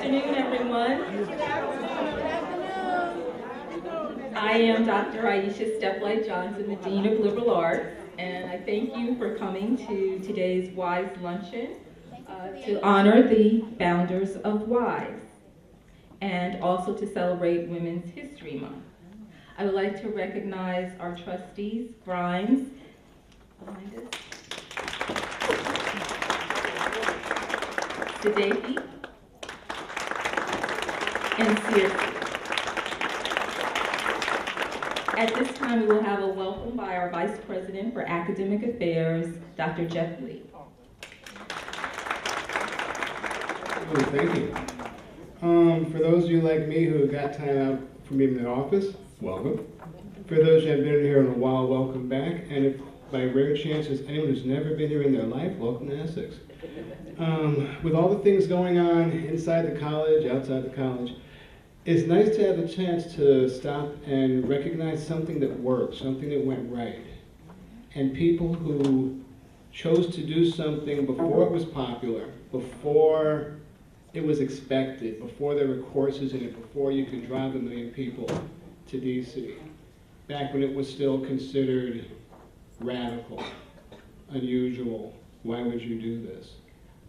afternoon, everyone. I am Dr. Aisha Steplight Johnson, the Dean of Liberal Arts, and I thank you for coming to today's WISE Luncheon to honor the founders of WISE and also to celebrate Women's History Month. I would like to recognize our trustees, Grimes, behind us, Sadeki, and Searcy. At this time, we will have a welcome by our Vice President for Academic Affairs, Dr. Jeff Lee. Oh, thank you. For those of you like me who got time out from being in the office, welcome. For those who have been here in a while, welcome back. And if by rare chance there's anyone who's never been here in their life, welcome to Essex. With all the things going on inside the college, outside the college, it's nice to have a chance to stop and recognize something that worked, something that went right. And people who chose to do something before it was popular, before it was expected, before there were courses in it, before you could drive 1 million people to DC, back when it was still considered radical, unusual. Why would you do this?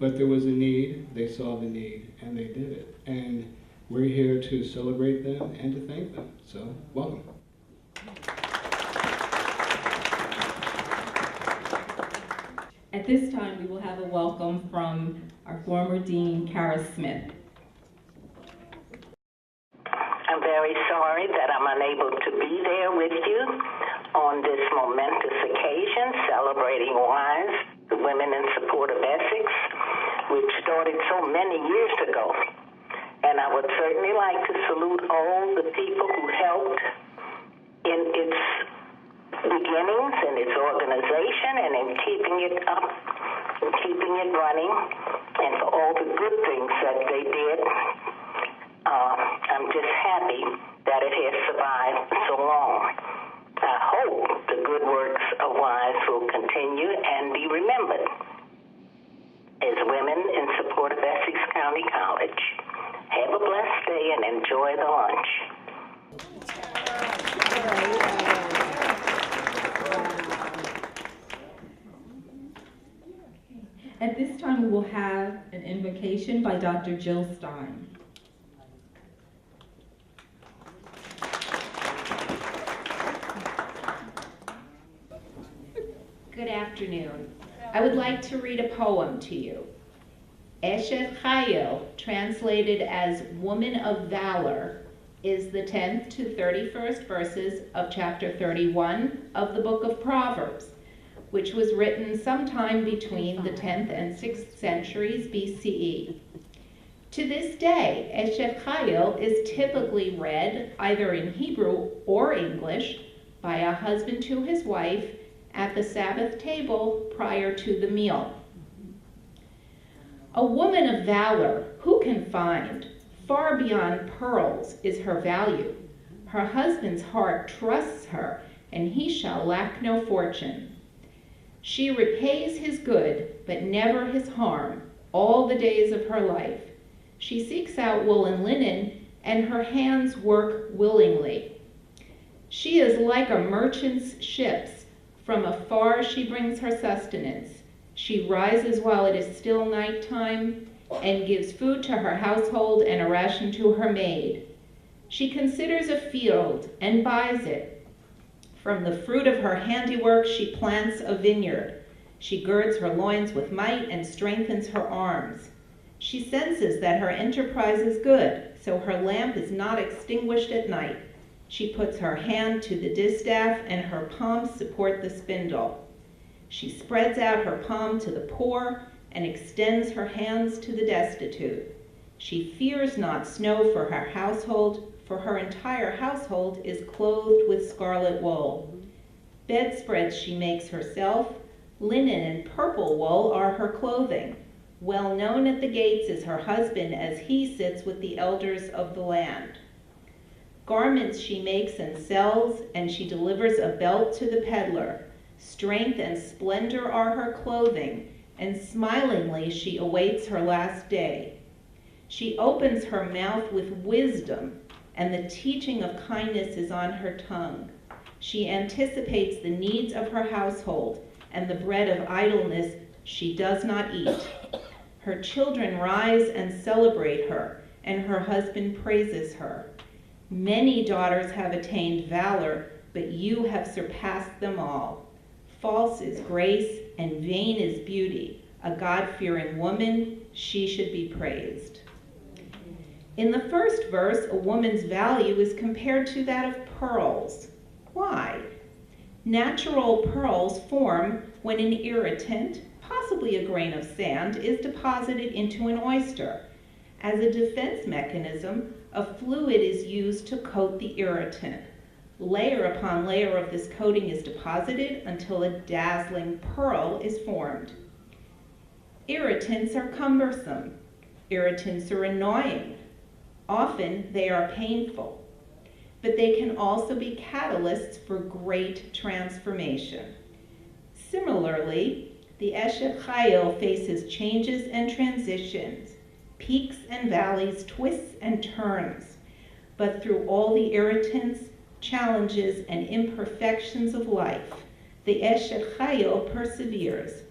But there was a need, they saw the need, and they did it. And we're here to celebrate them and to thank them. So, welcome. At this time, we will have a welcome from our former Dean, Kara Smith. I'm very sorry that I'm unable to be there with you on this momentous occasion celebrating WISE, the Women in Support of Essex, which started so many years ago. And I would certainly like to salute all the people who helped in its beginnings, in its organization, and in keeping it up, and keeping it running, and for all the good things that they did. I'm just happy that it has survived so long. I hope the good works of WISE will continue and be remembered as Women in Support of Essex County College. Have a blessed day and enjoy the lunch. At this time, we will have an invocation by Dr. Jill Stein. Good afternoon. I would like to read a poem to you. Eshet Chayil, translated as Woman of Valor, is the 10th to 31st verses of chapter 31 of the book of Proverbs, which was written sometime between the 10th and 6th centuries BCE. To this day, Eshet Chayil is typically read either in Hebrew or English by a husband to his wife at the Sabbath table prior to the meal. A woman of valor, who can find? Far beyond pearls is her value. Her husband's heart trusts her, and he shall lack no fortune. She repays his good, but never his harm, all the days of her life. She seeks out wool and linen, and her hands work willingly. She is like a merchant's ships. From afar she brings her sustenance. She rises while it is still nighttime, and gives food to her household and a ration to her maid. She considers a field and buys it. From the fruit of her handiwork she plants a vineyard. She girds her loins with might and strengthens her arms. She senses that her enterprise is good, so her lamp is not extinguished at night. She puts her hand to the distaff, and her palms support the spindle. She spreads out her palm to the poor and extends her hands to the destitute. She fears not snow for her household, for her entire household is clothed with scarlet wool. Bedspreads she makes herself. Linen and purple wool are her clothing. Well known at the gates is her husband as he sits with the elders of the land. Garments she makes and sells, and she delivers a belt to the peddler. Strength and splendor are her clothing, and smilingly she awaits her last day. She opens her mouth with wisdom, and the teaching of kindness is on her tongue. She anticipates the needs of her household, and the bread of idleness she does not eat. Her children rise and celebrate her, and her husband praises her. Many daughters have attained valor, but you have surpassed them all. False is grace, and vain is beauty. A God-fearing woman, she should be praised. In the first verse, a woman's value is compared to that of pearls. Why? Natural pearls form when an irritant, possibly a grain of sand, is deposited into an oyster. As a defense mechanism, a fluid is used to coat the irritant. Layer upon layer of this coating is deposited until a dazzling pearl is formed. Irritants are cumbersome. Irritants are annoying. Often they are painful, but they can also be catalysts for great transformation. Similarly, the Eshet Chayil faces changes and transitions, peaks and valleys, twists and turns. But through all the irritants, challenges, and imperfections of life, the Eshet Chayil perseveres.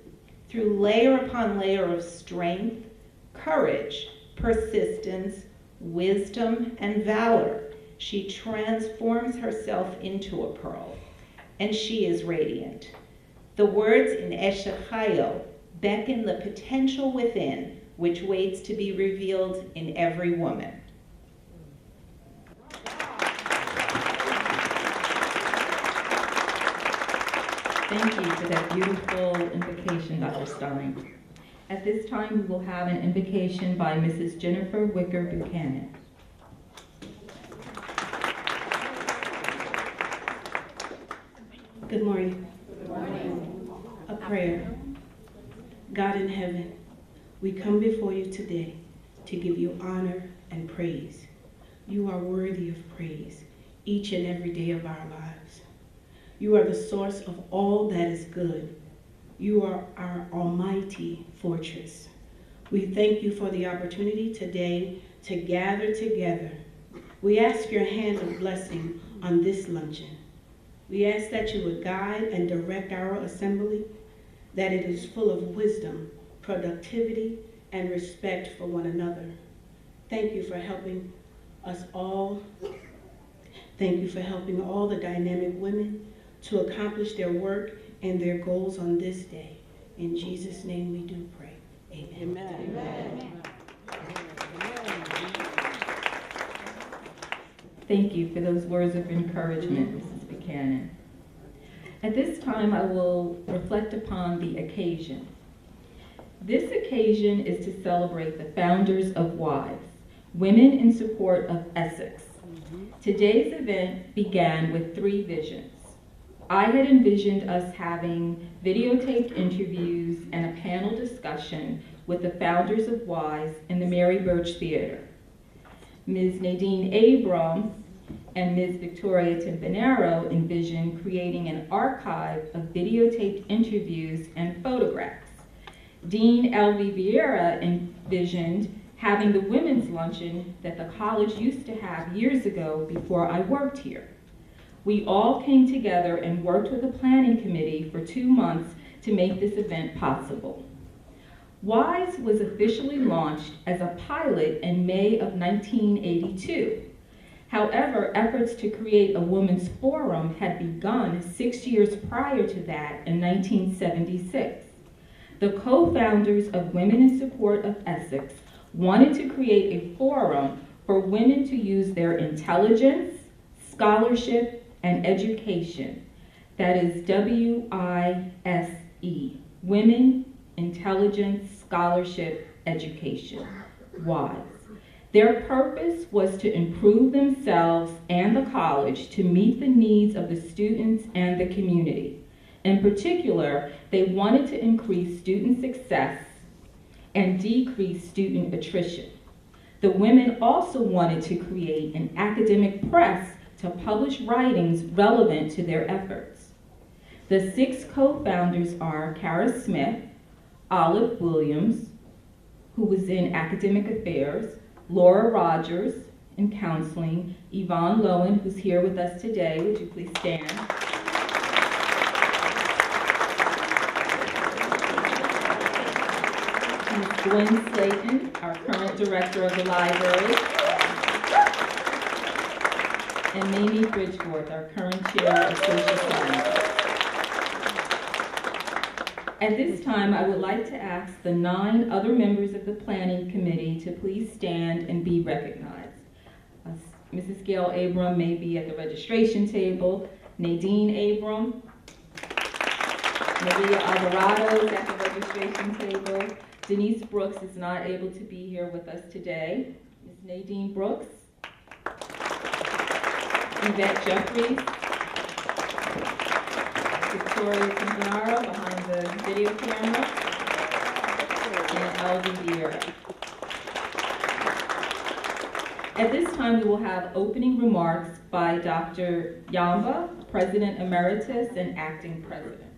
Through layer upon layer of strength, courage, persistence, wisdom, and valor, she transforms herself into a pearl, and she is radiant. The words in Eshet Chayil beckon the potential within, which waits to be revealed in every woman. Thank you for that beautiful invocation, Dr. Stein. At this time, we will have an invocation by Mrs. Jennifer Wicker Buchanan. Good morning. Good morning. A prayer. God in heaven, we come before you today to give you honor and praise. You are worthy of praise each and every day of our lives. You are the source of all that is good. You are our almighty fortress. We thank you for the opportunity today to gather together. We ask your hand of blessing on this luncheon. We ask that you would guide and direct our assembly, that it is full of wisdom, productivity, and respect for one another. Thank you for helping us all. Thank you for helping all the dynamic women to accomplish their work and their goals on this day. In Jesus' name we do pray. Amen. Amen. Thank you for those words of encouragement, Mrs. Buchanan. At this time, I will reflect upon the occasion. This occasion is to celebrate the founders of WISE, Women in Support of Essex. Today's event began with 3 visions. I had envisioned us having videotaped interviews and a panel discussion with the founders of WISE in the Mary Birch Theater. Ms. Nadine Abrams and Ms. Victoria Timpanaro envisioned creating an archive of videotaped interviews and photographs. Dean L.V. Vieira envisioned having the women's luncheon that the college used to have years ago before I worked here. We all came together and worked with the planning committee for 2 months to make this event possible. WISE was officially launched as a pilot in May of 1982. However, efforts to create a women's forum had begun 6 years prior to that in 1976. The co-founders of Women in Support of Essex wanted to create a forum for women to use their intelligence, scholarship, and education. That is WISE, Women, Intelligence, Scholarship, Education, WISE. Their purpose was to improve themselves and the college to meet the needs of the students and the community. In particular, they wanted to increase student success and decrease student attrition. The women also wanted to create an academic press to publish writings relevant to their efforts. The 6 co-founders are Kara Smith, Olive Williams, who was in academic affairs, Laura Rogers in counseling, Yvonne Lowen, who's here with us today. Would you please stand? Ms. Gwen Slayton, our current director of the library. And Mamie Bridgeworth, our current chair of social science. At this time, I would like to ask the 9 other members of the planning committee to please stand and be recognized. Mrs. Gail Abram may be at the registration table. Nadine Abram. Maria Alvarado is at the registration table. Denise Brooks is not able to be here with us today. Ms. Nadine Brooks. Yvette Jeffries. Victoria Quintanaro behind the video camera. And Elvie Vieira. At this time, we will have opening remarks by Dr. Yamba, President Emeritus and Acting President.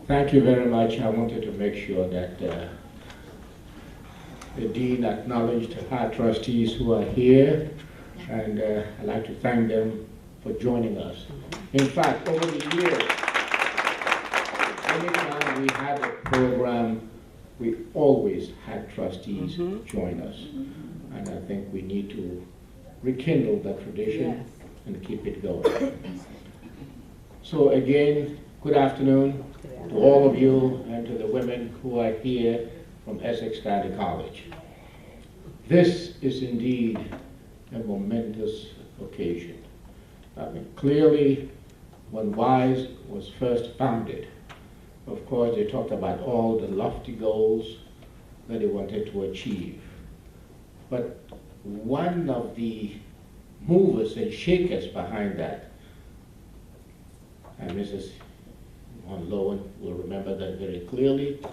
Thank you very much. I wanted to make sure that the Dean acknowledged our trustees who are here, and I'd like to thank them for joining us. In fact, over the years, anytime we had a program, we always had trustees join us. And I think we need to rekindle that tradition and keep it going. So again, good afternoon to all of you and to the women who are here from Essex County College. This is indeed a momentous occasion. I mean, clearly, when WISE was first founded, of course, they talked about all the lofty goals that they wanted to achieve. But one of the movers and shakers behind that, and Mrs. Von Lowen will remember that very clearly,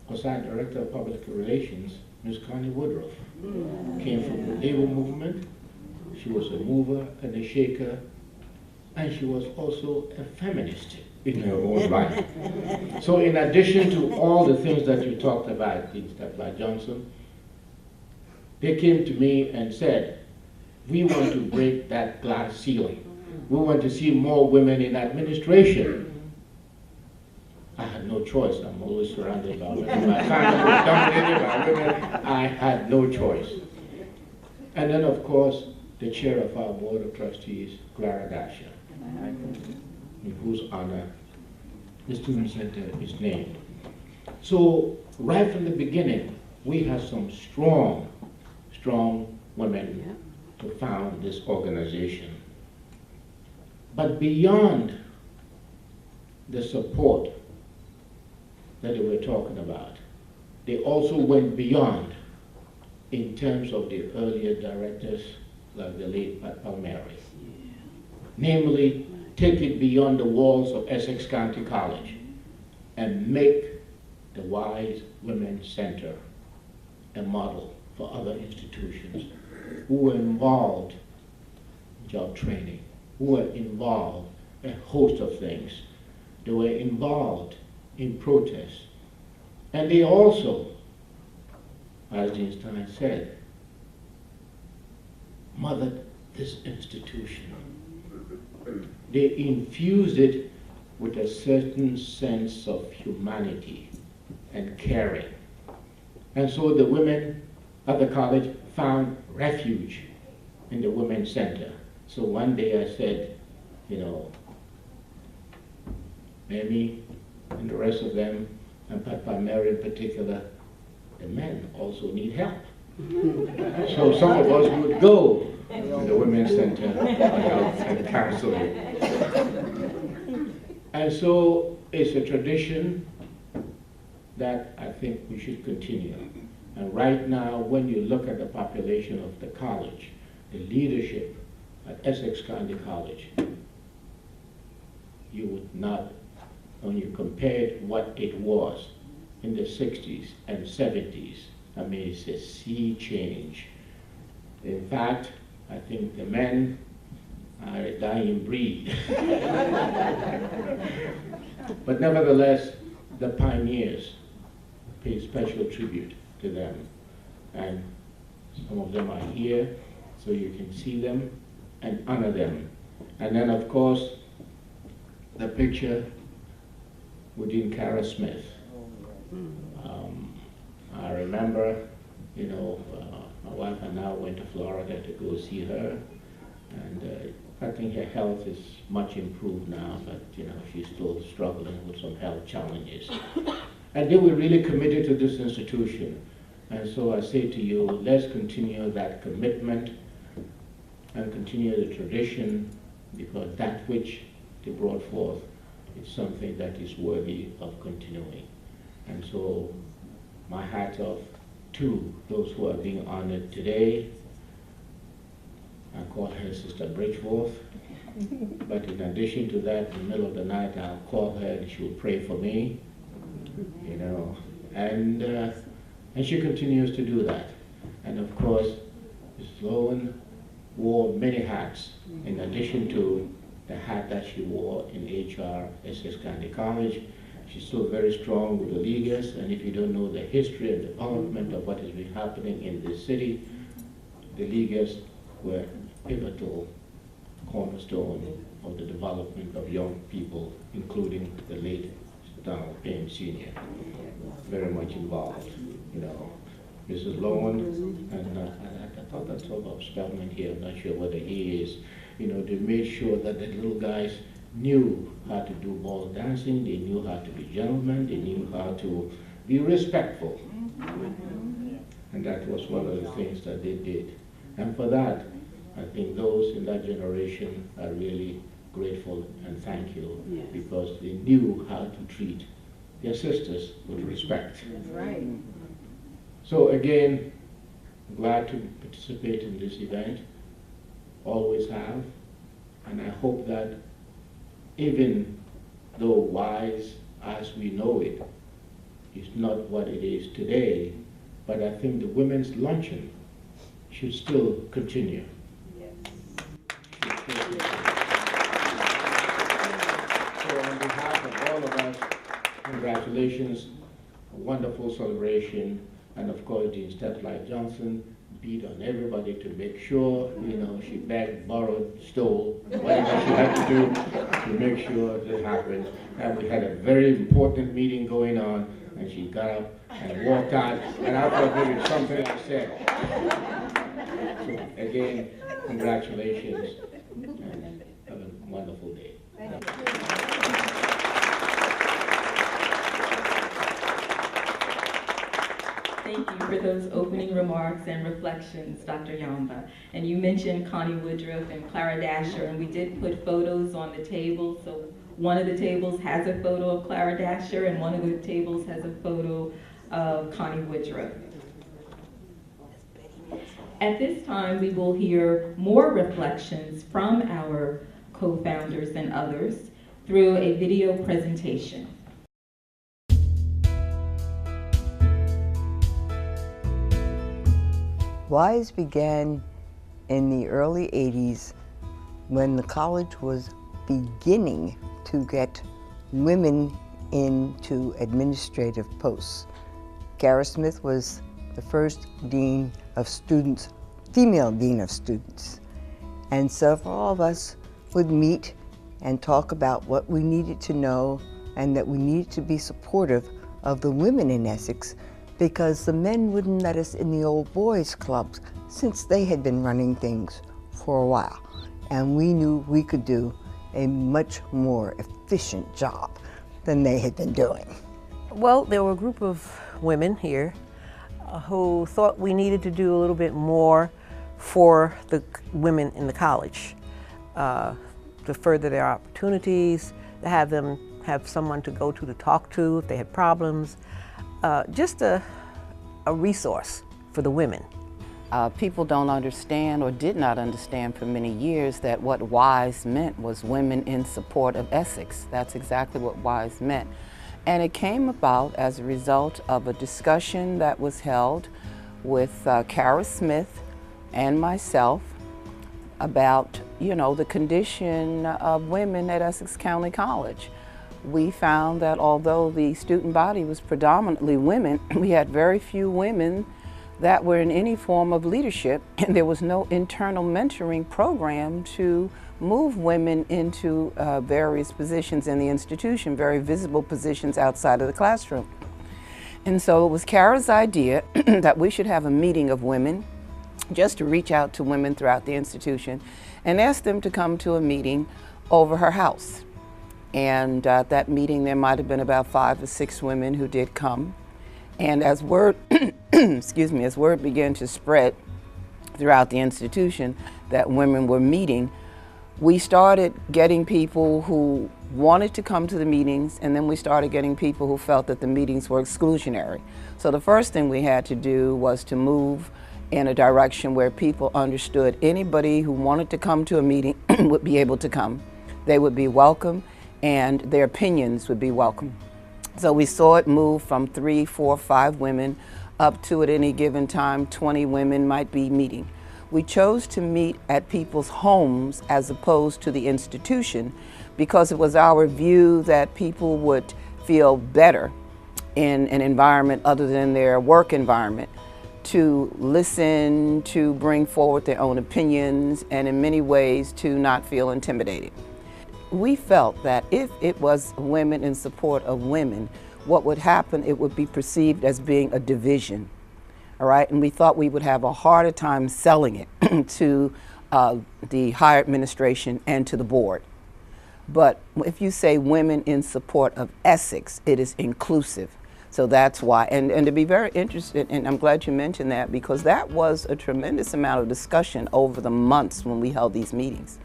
was our Director of Public Relations, Ms. Connie Woodruff. Came from the labor movement. She was a mover and a shaker, and she was also a feminist in her own right. So in addition to all the things that you talked about, Dean Steply Johnson, they came to me and said, we want to break that glass ceiling. We want to see more women in administration. I had no choice. I'm always surrounded by women. My family was dominated by women. I had no choice. And then, of course, the chair of our board of trustees, Clara Dasher, in whose honor the Student Center is named. So right from the beginning, we had some strong women to found this organization. But beyond the support that they were talking about, they also went beyond in terms of the earlier directors, like the late Pat Palmieri. Namely, take it beyond the walls of Essex County College and make the WISE Women's Center a model for other institutions who were involved in job training, who were involved in a host of things. They were involved in protests. And they also, as Dean Stein said, mothered this institution. They infused it with a certain sense of humanity and caring. And so the women at the college found refuge in the Women's Center. So one day I said, you know, Mamie and the rest of them, and Pat Palmieri in particular, the men also need help. So some of us would go to the Women's Center and counseling. And so it's a tradition that I think we should continue. And right now, when you look at the population of the college, the leadership at Essex County College, you would not, when you compared what it was in the 60s and 70s, I mean, it's a sea change. In fact, I think the men are a dying breed. But nevertheless, the pioneers, pay special tribute to them. And some of them are here, so you can see them and honor them. And then, of course, the picture within Kara Smith. I remember, you know, my wife and I went to Florida to go see her, and I think her health is much improved now, but you know, she's still struggling with some health challenges. And they were really committed to this institution. And so I say to you, let's continue that commitment and continue the tradition, because that which they brought forth is something that is worthy of continuing. And so my hat off to those who are being honored today. I call her Sister Bridgeforth, but in addition to that, in the middle of the night, I'll call her and she'll pray for me, you know, and she continues to do that. And of course, Ms. Lowen wore many hats, in addition to the hat that she wore in HR, Essex County College. She's still very strong with the Leaguers, and if you don't know the history and development of what has been happening in this city, the Leaguers were pivotal cornerstone of the development of young people, including the late Donald Payne Sr. Very much involved, you know. Mrs. Lowen, and I thought that's about Spellman here, I'm not sure whether he is, you know, they made sure that the little guys knew how to do ball dancing, they knew how to be gentlemen, they knew how to be respectful. And that was one of the things that they did. And for that, I think those in that generation are really grateful and thank you, because they knew how to treat their sisters with respect. That's right. So again, glad to participate in this event, always have, and I hope that even though WISE as we know it is not what it is today, but I think the women's luncheon should still continue. Yes. So on behalf of all of us, congratulations, a wonderful celebration, and of course Dean Stepfly Johnson beat on everybody to make sure, you know, she begged, borrowed, stole, whatever she had to do to make sure this happened. And we had a very important meeting going on, and she got up and walked out, and I thought maybe something I said. So again, congratulations, and have a wonderful day. Thank you for those opening remarks and reflections, Dr. Yamba. And you mentioned Connie Woodruff and Clara Dasher, and we did put photos on the table. So one of the tables has a photo of Clara Dasher, and one of the tables has a photo of Connie Woodruff. At this time, we will hear more reflections from our co-founders and others through a video presentation. WISE began in the early 80s when the college was beginning to get women into administrative posts. Kara Smith was the first dean of students, female dean of students. And several of us would meet and talk about what we needed to know and that we needed to be supportive of the women in Essex, because the men wouldn't let us in the old boys clubs since they had been running things for a while. And we knew we could do a much more efficient job than they had been doing. Well, there were a group of women here who thought we needed to do a little bit more for the women in the college, to further their opportunities, to have them have someone to go to talk to if they had problems. Just a resource for the women. People don't understand, or did not understand for many years, that what WISE meant was Women in Support of Essex. That's exactly what WISE meant. And it came about as a result of a discussion that was held with Kara Smith and myself about, the condition of women at Essex County College. We found that although the student body was predominantly women, we had very few women that were in any form of leadership, and there was no internal mentoring program to move women into various positions in the institution, very visible positions outside of the classroom. And so it was Kara's idea that we should have a meeting of women, just to reach out to women throughout the institution and ask them to come to a meeting over her house. And at that meeting, there might have been about 5 or 6 women who did come. And as word, as word began to spread throughout the institution that women were meeting, we started getting people who wanted to come to the meetings, and then we started getting people who felt that the meetings were exclusionary. So the first thing we had to do was to move in a direction where people understood anybody who wanted to come to a meeting would be able to come. They would be welcome, and their opinions would be welcome. So we saw it move from 3, 4, 5 women up to, at any given time, 20 women might be meeting. We chose to meet at people's homes as opposed to the institution because it was our view that people would feel better in an environment other than their work environment, to listen, to bring forward their own opinions, and in many ways to not feel intimidated. We felt that if it was women in support of women, what would happen, it would be perceived as being a division, all right? And we thought we would have a harder time selling it to the higher administration and to the board. But if you say women in support of Essex, it is inclusive. So that's why, and to be very interested, and I'm glad you mentioned that, because that was a tremendous amount of discussion over the months when we held these meetings.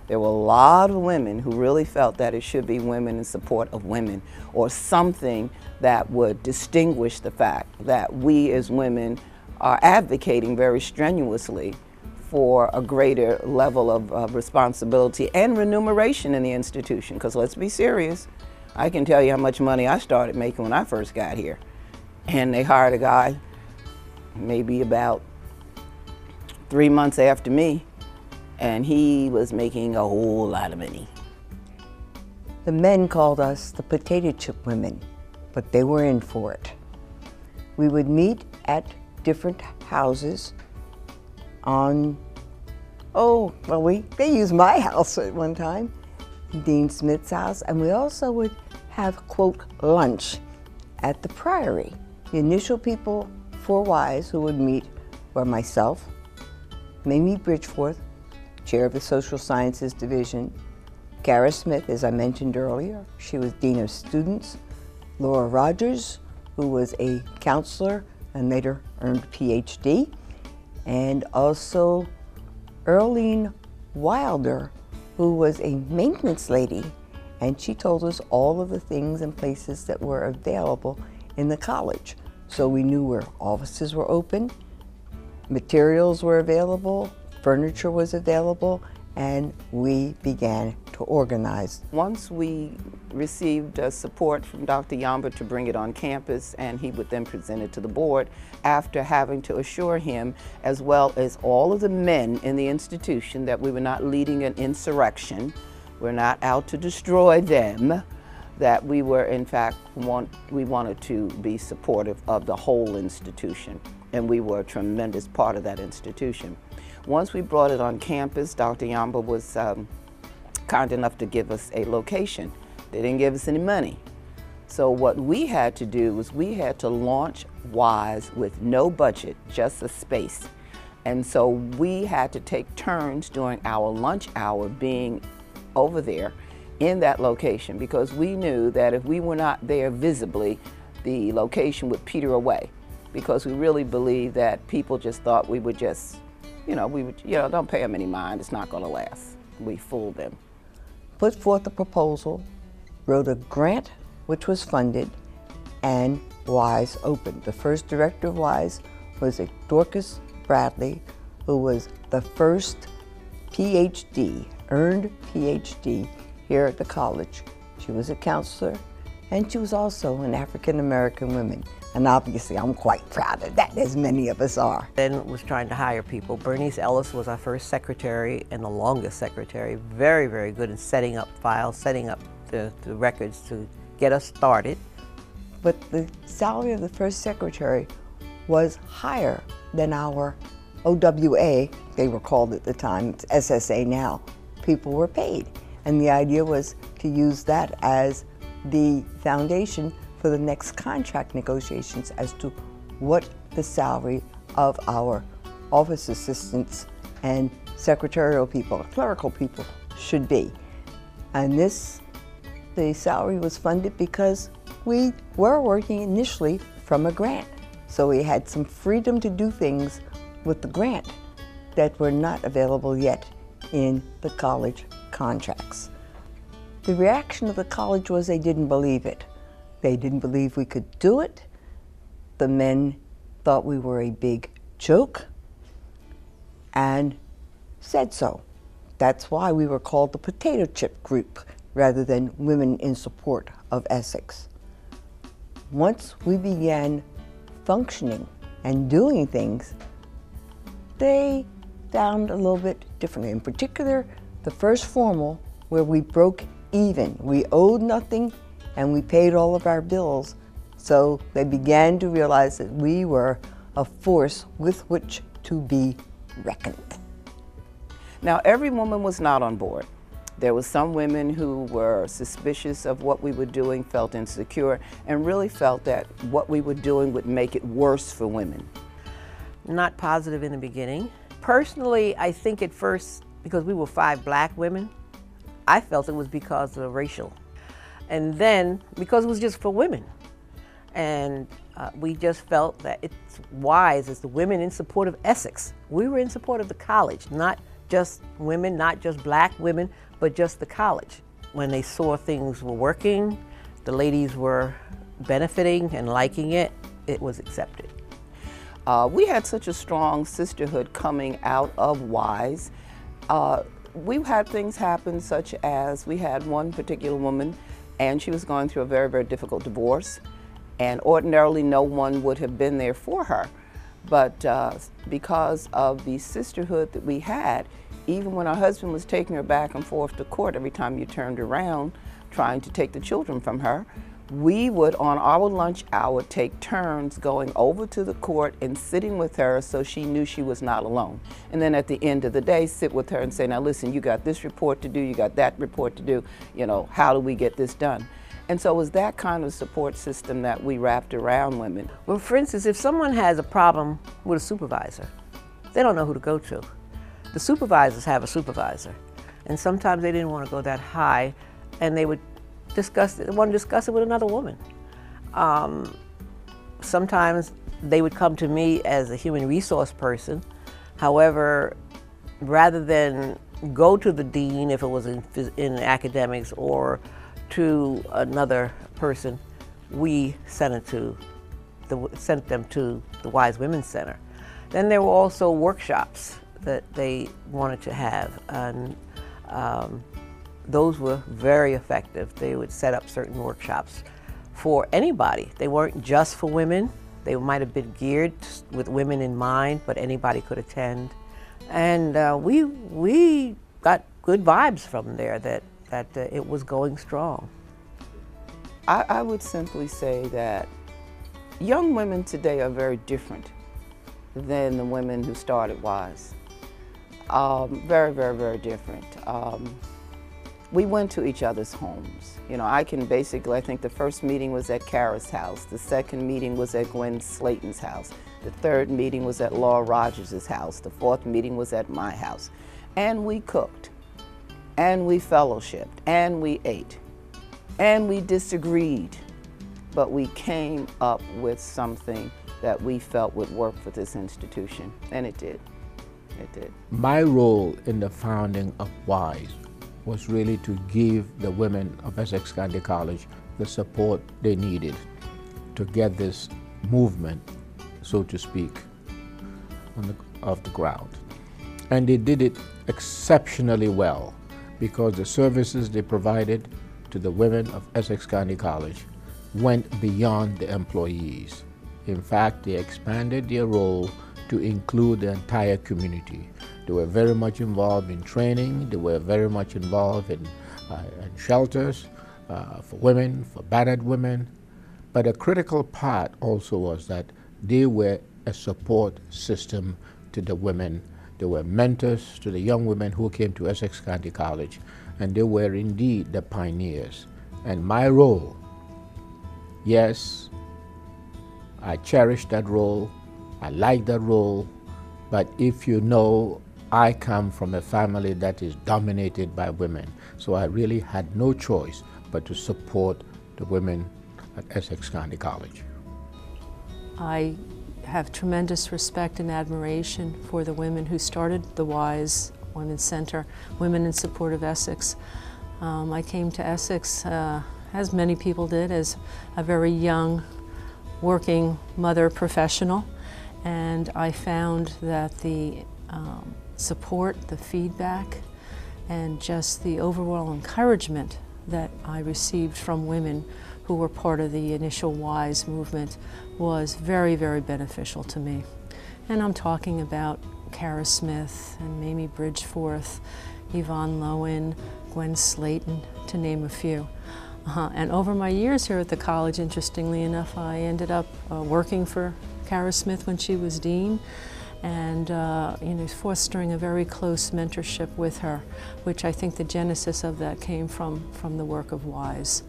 There were a lot of women who really felt that it should be women in support of women, or something that would distinguish the fact that we as women are advocating very strenuously for a greater level of responsibility and remuneration in the institution. Because let's be serious, I can tell you how much money I started making when I first got here. And they hired a guy maybe about 3 months after me, and he was making a whole lot of money. The men called us the potato chip women, but they were in for it. We would meet at different houses on, they used my house at one time, Dean Smith's house, and we also would have, quote, lunch at the Priory. The initial people, 4 Ys, who would meet were myself, Mamie Bridgeforth, chair of the Social Sciences Division, Kara Smith, as I mentioned earlier, she was Dean of Students, Laura Rogers, who was a counselor and later earned a PhD, and also Earlene Wilder, who was a maintenance lady, and she told us all of the things and places that were available in the college. So we knew where offices were open, materials were available, furniture was available, and we began to organize. Once we received support from Dr. Yamba to bring it on campus, and he would then present it to the board after having to assure him, as well as all of the men in the institution, that we were not leading an insurrection, we're not out to destroy them, that we were in fact, we wanted to be supportive of the whole institution, and we were a tremendous part of that institution. Once we brought it on campus, Dr. Yamba was kind enough to give us a location. They didn't give us any money. So what we had to do was we had to launch WISE with no budget, just a space. And so we had to take turns during our lunch hour being over there in that location, because we knew that if we were not there visibly, the location would peter away, because we really believed that people just thought we would just, don't pay them any mind, it's not going to last. We fooled them. Put forth a proposal, wrote a grant which was funded, and WISE opened. The first director of WISE was a Dorcas Bradley, who was the first PhD, earned PhD here at the college. She was a counselor. And she was also an African American woman. And obviously, I'm quite proud of that, as many of us are. Then was trying to hire people. Bernice Ellis was our first secretary and the longest secretary. Very, very good in setting up files, setting up the records to get us started. But the salary of the first secretary was higher than our OWA, they were called at the time, it's SSA now, people were paid. And the idea was to use that as the foundation for the next contract negotiations as to what the salary of our office assistants and secretarial people, clerical people should be. And the salary was funded because we were working initially from a grant. So we had some freedom to do things with the grant that were not available yet in the college contracts. The reaction of the college was they didn't believe it. They didn't believe we could do it. The men thought we were a big joke and said so. That's why we were called the potato chip group rather than Women in Support of Essex. Once we began functioning and doing things, they found a little bit differently. In particular, the first formal where we broke even. We owed nothing and we paid all of our bills. So they began to realize that we were a force with which to be reckoned. Now, every woman was not on board. There were some women who were suspicious of what we were doing, felt insecure, and really felt that what we were doing would make it worse for women. Not positive in the beginning. Personally, I think at first, because we were 5 black women, I felt it was because of racial. And then, because it was just for women. And we just felt that it's wise as the Women in Support of Essex. We were in support of the college, not just women, not just black women, but just the college. When they saw things were working, the ladies were benefiting and liking it, it was accepted. We had such a strong sisterhood coming out of WISE. We had things happen such as we had one particular woman and she was going through a very, very difficult divorce, and ordinarily no one would have been there for her. But because of the sisterhood that we had, even when her husband was taking her back and forth to court every time you turned around trying to take the children from her, we would, on our lunch hour, take turns going over to the court and sitting with her so she knew she was not alone. And then at the end of the day, sit with her and say, now listen, you got this report to do, you got that report to do, you know, how do we get this done? And so it was that kind of support system that we wrapped around women. Well, for instance, if someone has a problem with a supervisor, they don't know who to go to. The supervisors have a supervisor, and sometimes they didn't want to go that high, and they would want to discuss it with another woman. Sometimes they would come to me as a human resource person. However, rather than go to the dean if it was in academics or to another person, we sent them to the Wise Women's Center. Then there were also workshops that they wanted to have, and those were very effective. They would set up certain workshops for anybody. They weren't just for women. They might have been geared with women in mind, but anybody could attend. And we got good vibes from there that it was going strong. I would simply say that young women today are very different than the women who started WISE. Very, very, very different. We went to each other's homes. You know, I think the first meeting was at Kara's house. The second meeting was at Gwen Slayton's house. The third meeting was at Laura Rogers' house. The fourth meeting was at my house. And we cooked, and we fellowshipped, and we ate, and we disagreed. But we came up with something that we felt would work for this institution, and it did. It did. My role in the founding of WISE was really to give the women of Essex County College the support they needed to get this movement, so to speak, off the ground. And they did it exceptionally well because the services they provided to the women of Essex County College went beyond the employees. In fact, they expanded their role to include the entire community. They were very much involved in training. They were very much involved in shelters for women, for battered women. But a critical part also was that they were a support system to the women. They were mentors to the young women who came to Essex County College, and they were indeed the pioneers. And my role, yes, I cherish that role, I like that role, but if you know, I come from a family that is dominated by women, so I really had no choice but to support the women at Essex County College. I have tremendous respect and admiration for the women who started the WISE Women's Center, Women in Support of Essex. I came to Essex, as many people did, as a very young working mother professional, and I found that the support, the feedback, and just the overall encouragement that I received from women who were part of the initial WISE movement was very, very beneficial to me. And I'm talking about Kara Smith and Mamie Bridgeforth, Yvonne Lowen, Gwen Slayton, to name a few. And over my years here at the college, interestingly enough, I ended up working for Kara Smith when she was dean, and fostering a very close mentorship with her, which I think the genesis of that came from the work of WISE.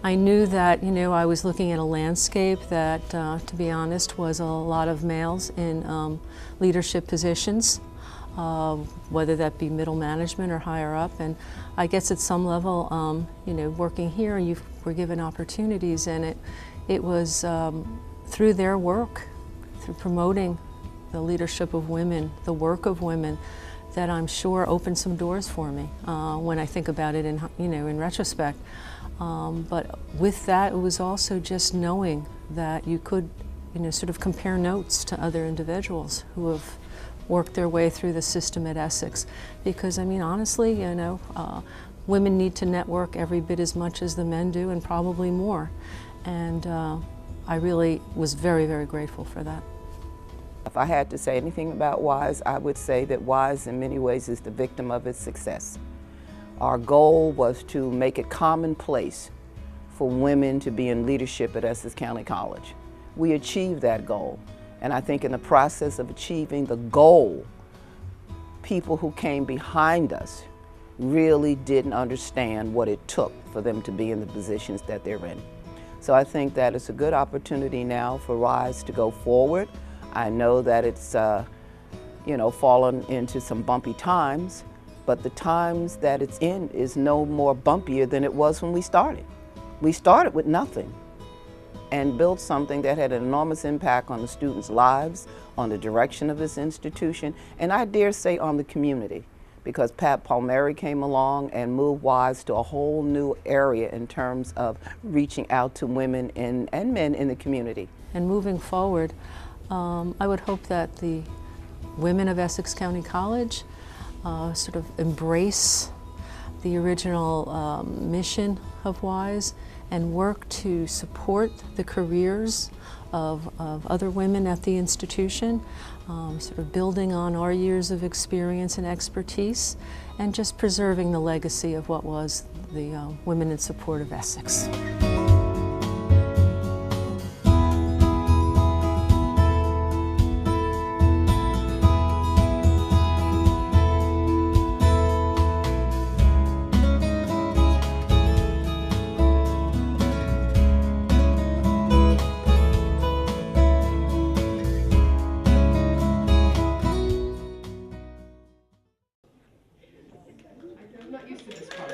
I knew that I was looking at a landscape that, to be honest, was a lot of males in leadership positions, whether that be middle management or higher up. And I guess at some level, working here, you were given opportunities, and it was through their work, through promoting the leadership of women, the work of women, that I'm sure opened some doors for me when I think about it in retrospect. But with that, it was also just knowing that you could, sort of compare notes to other individuals who have worked their way through the system at Essex. Because, I mean, honestly, women need to network every bit as much as the men do, and probably more. And I really was very, very grateful for that. If I had to say anything about WISE, I would say that WISE in many ways is the victim of its success. Our goal was to make it commonplace for women to be in leadership at Essex County College. We achieved that goal, and I think in the process of achieving the goal, people who came behind us really didn't understand what it took for them to be in the positions that they're in. So I think that it's a good opportunity now for WISE to go forward. I know that it's fallen into some bumpy times, but the times that it's in is no more bumpier than it was when we started. We started with nothing and built something that had an enormous impact on the students' lives, on the direction of this institution, and I dare say on the community, because Pat Palmieri came along and moved WISE to a whole new area in terms of reaching out to women and men in the community. And moving forward, I would hope that the women of Essex County College sort of embrace the original mission of WISE and work to support the careers of other women at the institution, sort of building on our years of experience and expertise, and just preserving the legacy of what was the Women in Support of Essex. I'm not used to this part.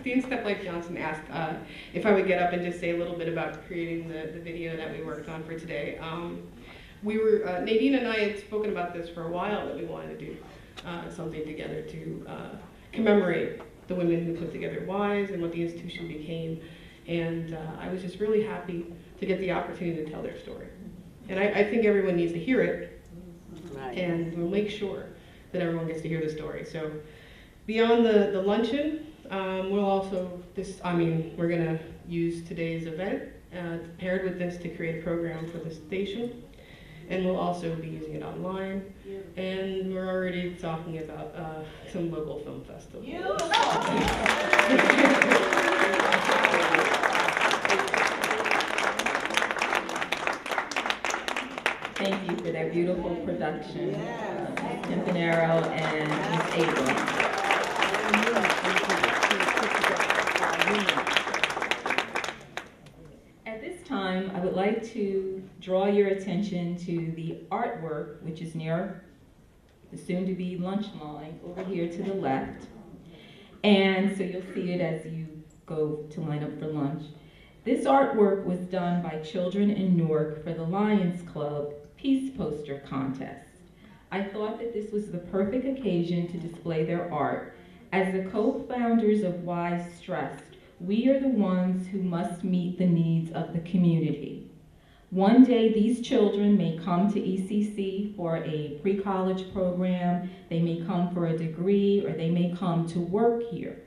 Dean Step-Life Johnson asked if I would get up and just say a little bit about creating the video that we worked on for today. Nadine and I had spoken about this for a while, that we wanted to do something together to commemorate the women who put together WISE and what the institution became. And I was just really happy to get the opportunity to tell their story. And I think everyone needs to hear it, and we'll make sure that everyone gets to hear the story. So beyond the luncheon, we'll also, we're gonna use today's event paired with this to create a program for the station. And we'll also be using it online. And we're already talking about some local film festivals. Thank you for that beautiful production, Ms. Campanero and Ms. April. At this time, I would like to draw your attention to the artwork, which is near the soon-to-be lunch line over here to the left. And so you'll see it as you go to line up for lunch. This artwork was done by children in Newark for the Lions Club Peace Poster Contest. I thought that this was the perfect occasion to display their art. As the co-founders of WISE stressed, we are the ones who must meet the needs of the community. One day these children may come to ECC for a pre-college program, they may come for a degree, or they may come to work here.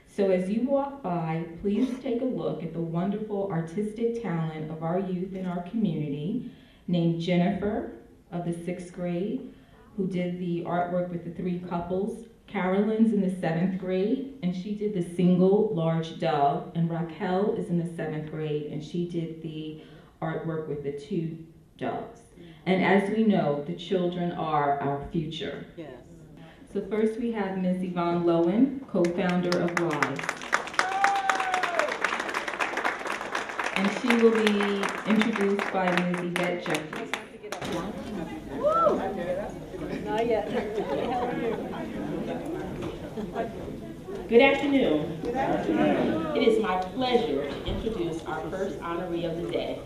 So as you walk by, please take a look at the wonderful artistic talent of our youth in our community, named Jennifer of the 6th grade, who did the artwork with the 3 couples. Carolyn's in the 7th grade, and she did the single large dove, and Raquel is in the 7th grade, and she did the artwork with the 2 doves. And as we know, the children are our future. Yes. So first we have Ms. Yvonne Lowen, co-founder of WISE. And she will be introduced by Ms. Yvette Jeffries. Not yet. Good afternoon. Good afternoon. It is my pleasure to introduce our first honoree of the day.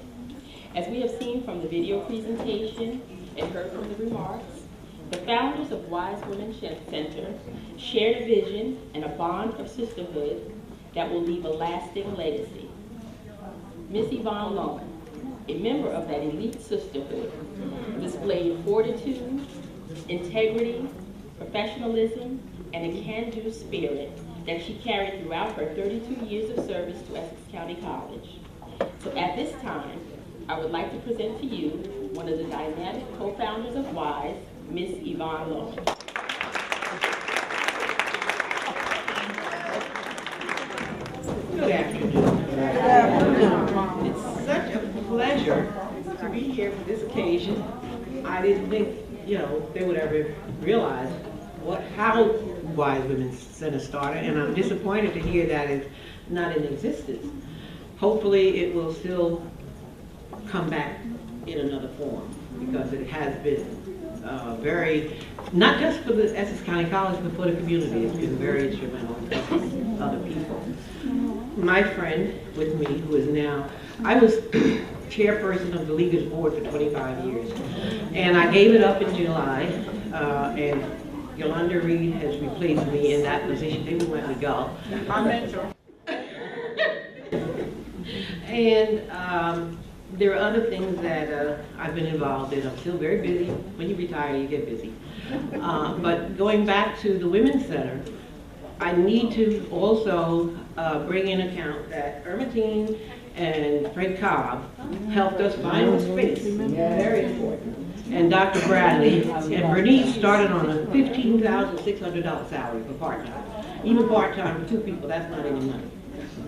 As we have seen from the video presentation and heard from the remarks, the founders of WISE Women's Center shared a vision and a bond of sisterhood that will leave a lasting legacy. Ms. Yvonne Lowen, a member of that elite sisterhood, displayed fortitude, integrity, professionalism, and a can-do spirit that she carried throughout her 32 years of service to Essex County College. So at this time, I would like to present to you one of the dynamic co-founders of WISE, Ms. Yvonne Lowen. Good afternoon. Good afternoon. It's such a pleasure to be here for this occasion. I didn't think, they would ever realize how WISE Women's Center started, and I'm disappointed to hear that it's not in existence. Hopefully it will still come back in another form, because it has been not just for the Essex County College, but for the community. It's been very instrumental to other people. My friend with me, who is now, I was chairperson of the Leaguers Board for 25 years, and I gave it up in July, and Yolanda Reed has replaced me in that position. They won't let me go. My mentor. And there are other things that I've been involved in. I'm still very busy. When you retire, you get busy. But going back to the Women's Center, I need to also bring in account that Ermatine and Frank Cobb helped us find the space. Very important. And Dr. Bradley and Bernice started on a $15,600 salary for part-time. Even part-time for 2 people, that's not any money.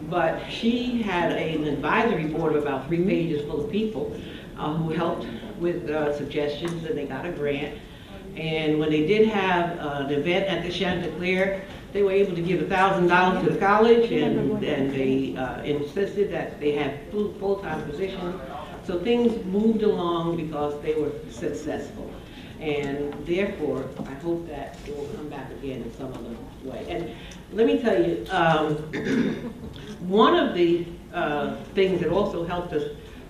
But she had an advisory board of about 3 pages full of people who helped with suggestions, and they got a grant. And when they did have an event at the Chanticleer, they were able to give $1,000 to the college, and they insisted that they had full-time positions. So things moved along because they were successful. And therefore, I hope that it will come back again in some other way. And let me tell you, one of the things that also helped us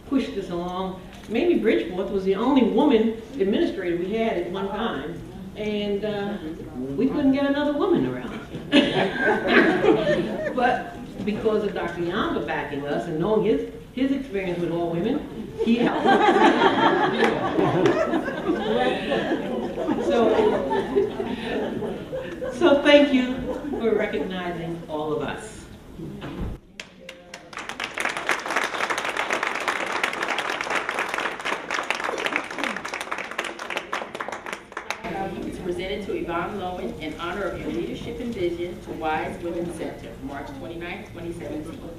push this along, maybe Bridgeport was the only woman administrator we had at one time, and we couldn't get another woman around. But because of Dr. Yamba backing us and knowing his experience with all women, he helped. So thank you for recognizing all of us. It's presented to Yvonne Lowen in honor of your leadership and vision to Wise Women's Center, March 29, 2017.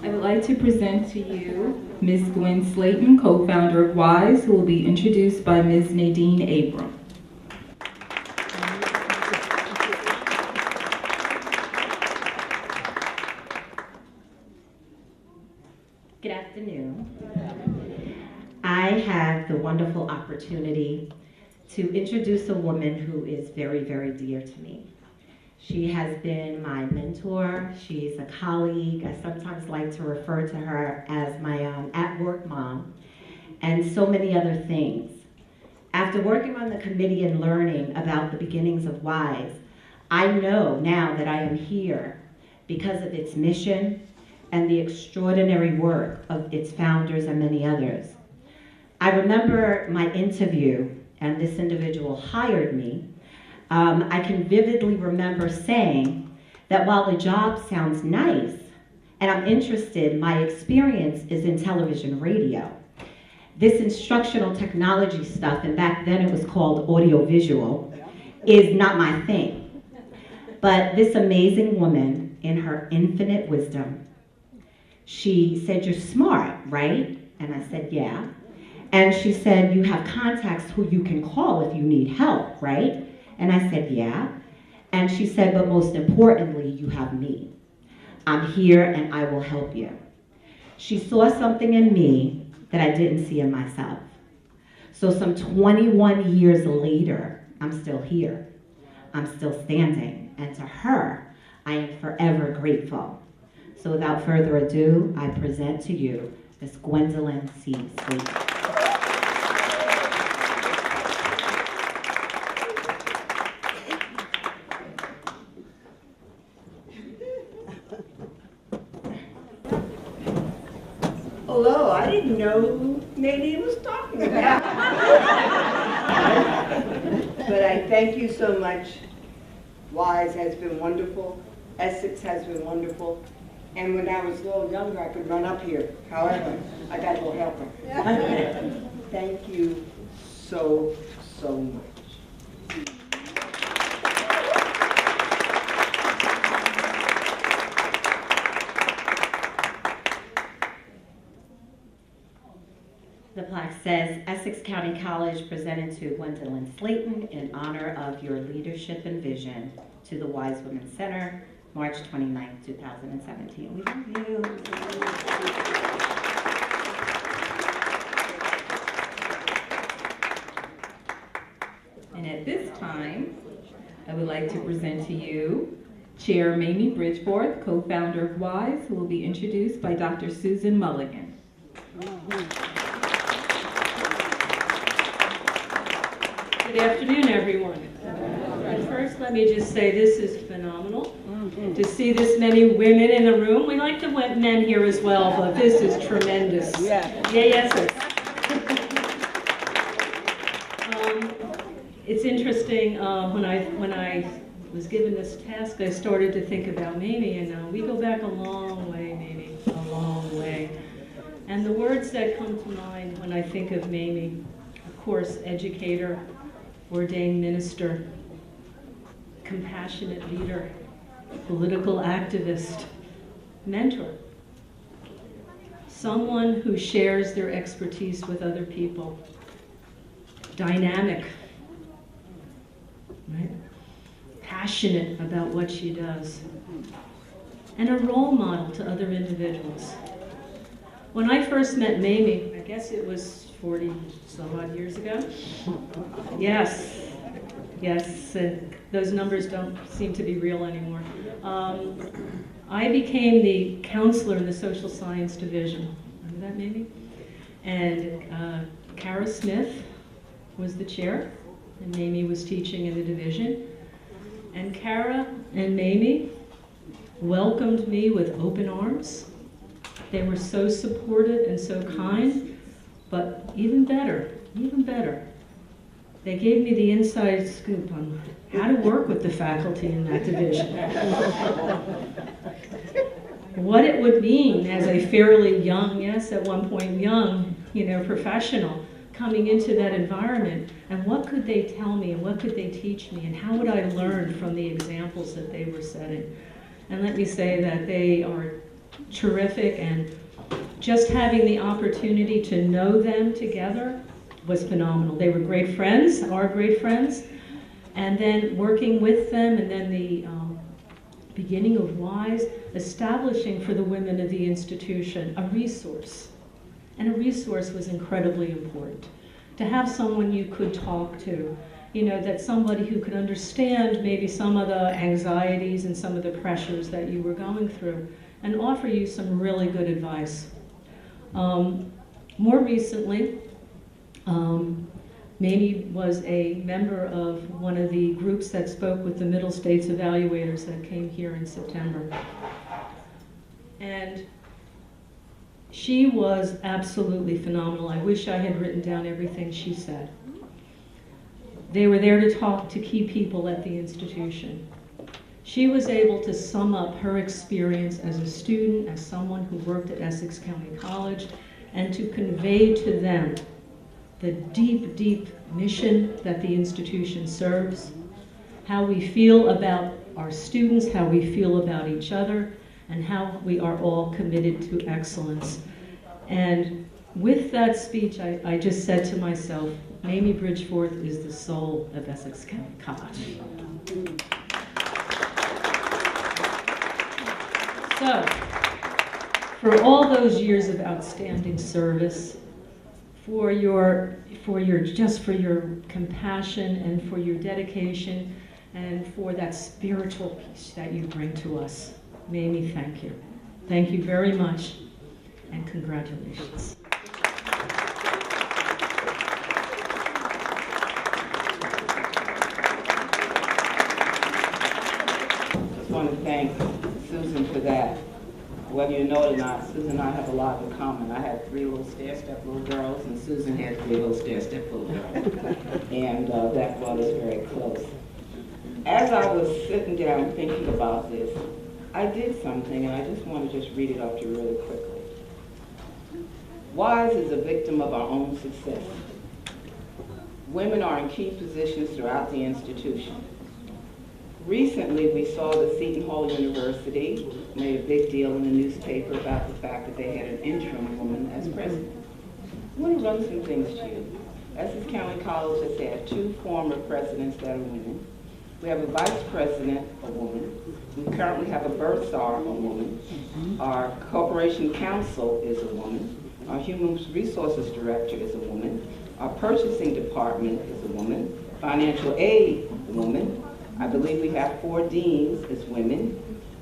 I would like to present to you Ms. Gwen Slayton, co-founder of WISE, who will be introduced by Ms. Nadine Abram. Good afternoon. I have the wonderful opportunity to introduce a woman who is very, very dear to me. She has been my mentor. She's a colleague. I sometimes like to refer to her as my at-work mom, and so many other things. After working on the committee and learning about the beginnings of WISE, I know now that I am here because of its mission and the extraordinary work of its founders and many others. I remember my interview, and this individual hired me. I can vividly remember saying that while the job sounds nice, and I'm interested, my experience is in television radio. This instructional technology stuff, and back then it was called audiovisual, is not my thing. But this amazing woman, in her infinite wisdom, she said, "You're smart, right?" And I said, "Yeah." And she said, "You have contacts who you can call if you need help, right?" And I said, "Yeah." And she said, "But most importantly, you have me. I'm here and I will help you." She saw something in me that I didn't see in myself. So some 21 years later, I'm still here. I'm still standing. And to her, I am forever grateful. So without further ado, I present to you Ms. Gwendolyn C. Slayton. Hello, I didn't know who Nadine was talking about. But I thank you so much. WISE has been wonderful. Essex has been wonderful. And when I was a little younger, I could run up here. However, I got a little helper. Thank you so, so much. The plaque says, Essex County College presented to Gwendolyn Slayton in honor of your leadership and vision to the Wise Women's Center, March 29, 2017. We love you. And at this time, I would like to present to you Chair Mamie Bridgeforth, co-founder of WISE, who will be introduced by Dr. Susan Mulligan. Good afternoon, everyone. First, let me just say this is phenomenal. To see this many women in the room. We like the men here as well, but this is tremendous. Yeah. Yes. It's interesting. When I was given this task, I started to think about Mamie, and we go back a long way, Mamie, a long way. And the words that come to mind when I think of Mamie, of course, educator, ordained minister, compassionate leader, political activist, mentor, someone who shares their expertise with other people, dynamic, right? Passionate about what she does, and a role model to other individuals. When I first met Mamie, I guess it was 40 some odd years ago. Yes, those numbers don't seem to be real anymore. I became the counselor in the social science division. Remember that, maybe? And Kara Smith was the chair, and Mamie was teaching in the division. And Kara and Mamie welcomed me with open arms. They were so supportive and so kind, but even better, they gave me the inside scoop on how to work with the faculty in that division. What it would mean as a fairly young, yes, at one point young, professional, coming into that environment, and what could they tell me, and what could they teach me, and how would I learn from the examples that they were setting. And let me say that they are terrific, and just having the opportunity to know them together was phenomenal. They were great friends, are great friends, and then working with them, and then the beginning of WISE, establishing for the women of the institution a resource. And a resource was incredibly important. To have someone you could talk to, that somebody who could understand maybe some of the anxieties and some of the pressures that you were going through, and offer you some really good advice. More recently, Mamie was a member of one of the groups that spoke with the Middle States evaluators that came here in September. And she was absolutely phenomenal. I wish I had written down everything she said. They were there to talk to key people at the institution. She was able to sum up her experience as a student, as someone who worked at Essex County College, and to convey to them the deep, deep mission that the institution serves, how we feel about our students, how we feel about each other, and how we are all committed to excellence. And with that speech, I just said to myself, Mamie Bridgeforth is the soul of Essex County College. So, for all those years of outstanding service, for your compassion and for your dedication and for that spiritual peace that you bring to us, Mamie, thank you. Thank you very much, and congratulations. Just want to thank Susan for that. Whether you know it or not, Susan and I have a lot in common. I had 3 little stair-step little girls, and Susan had 3 little stair-step little girls. And that brought us very close. As I was sitting down thinking about this, I did something, and I just want to just read it up to you really quickly. WISE is a victim of our own success. Women are in key positions throughout the institution. Recently, we saw that Seton Hall University made a big deal in the newspaper about the fact that they had an interim woman as president. I want to run some things to you. Essex County College has had 2 former presidents that are women. We have a vice president, a woman. We currently have a bursar, a woman. Our corporation counsel is a woman. Our human resources director is a woman. Our purchasing department is a woman. Financial aid, a woman. I believe we have 4 deans as women.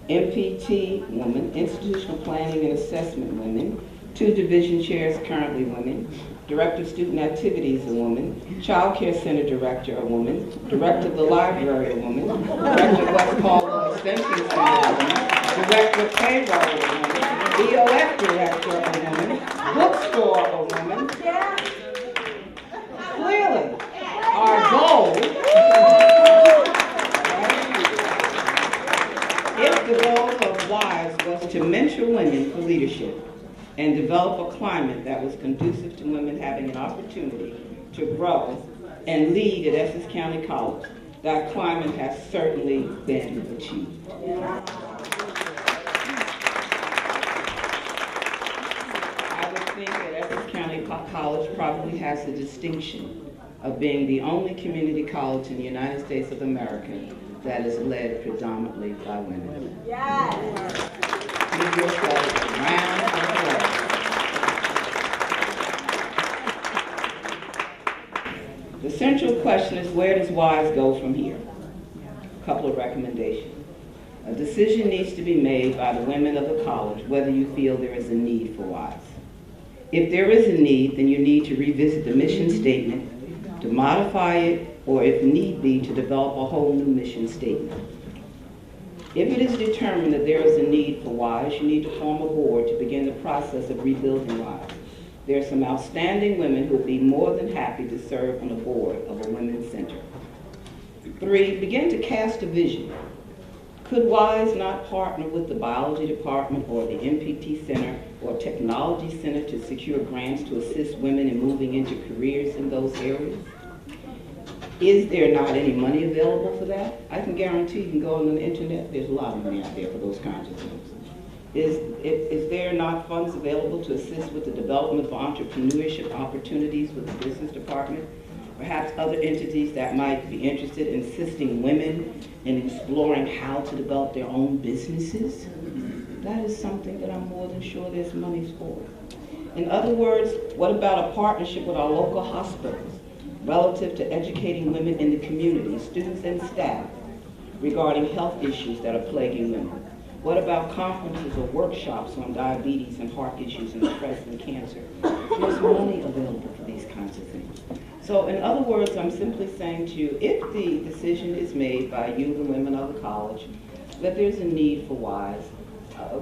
MPT, woman. Institutional planning and assessment, women. 2 division chairs, currently women. Director of Student Activities, a woman. Child Care Center Director, a woman. Director of the Library, a woman. Director of West Caldwell Extension Center, a woman. Director of Payroll, a woman. EOF Director, a woman. Bookstore, a woman. Clearly, our goal, if the goal of WISE was to mentor women for leadership, and develop a climate that was conducive to women having an opportunity to grow and lead at Essex County College, that climate has certainly been achieved. I would think that Essex County College probably has the distinction of being the only community college in the United States of America that is led predominantly by women. Yes. Give yourself a round of applause. The central question is, where does WISE go from here? a couple of recommendations. A decision needs to be made by the women of the college whether you feel there is a need for WISE. If there is a need, then you need to revisit the mission statement, to modify it, or if need be, to develop a whole new mission statement. If it is determined that there is a need for WISE, you need to form a board to begin the process of rebuilding WISE. There are some outstanding women who would be more than happy to serve on the board of a women's center. 3, begin to cast a vision. Could WISE not partner with the biology department or the MPT Center or Technology Center to secure grants to assist women in moving into careers in those areas? Is there not any money available for that? I can guarantee you can go on the internet, there's a lot of money out there for those kinds of things. Is there not funds available to assist with the development of entrepreneurship opportunities with the business department? Perhaps other entities that might be interested in assisting women in exploring how to develop their own businesses? That is something that I'm more than sure there's money for. In other words, what about a partnership with our local hospitals relative to educating women in the community, students and staff, regarding health issues that are plaguing women? What about conferences or workshops on diabetes and heart issues and stress and cancer? There's money available for these kinds of things. So in other words, I'm simply saying to you, if the decision is made by you, the women of the college, that there's a need for WISE,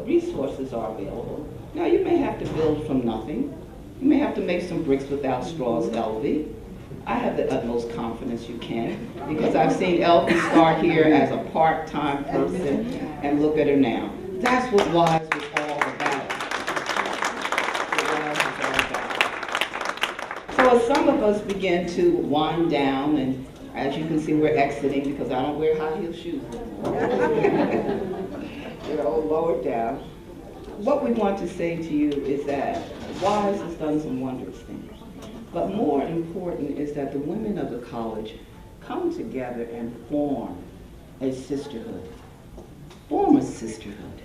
resources are available. Now, you may have to build from nothing. You may have to make some bricks without straws, LV. I have the utmost confidence you can, because I've seen LV start here as a part-time person, and look at her now. That's what WISE was all about. So as some of us begin to wind down, and as you can see, we're exiting because I don't wear high heel shoes anymore. Lower down. What we want to say to you is that WISE has done some wondrous things. But more important is that the women of the college come together and form a sisterhood. Form a sisterhood.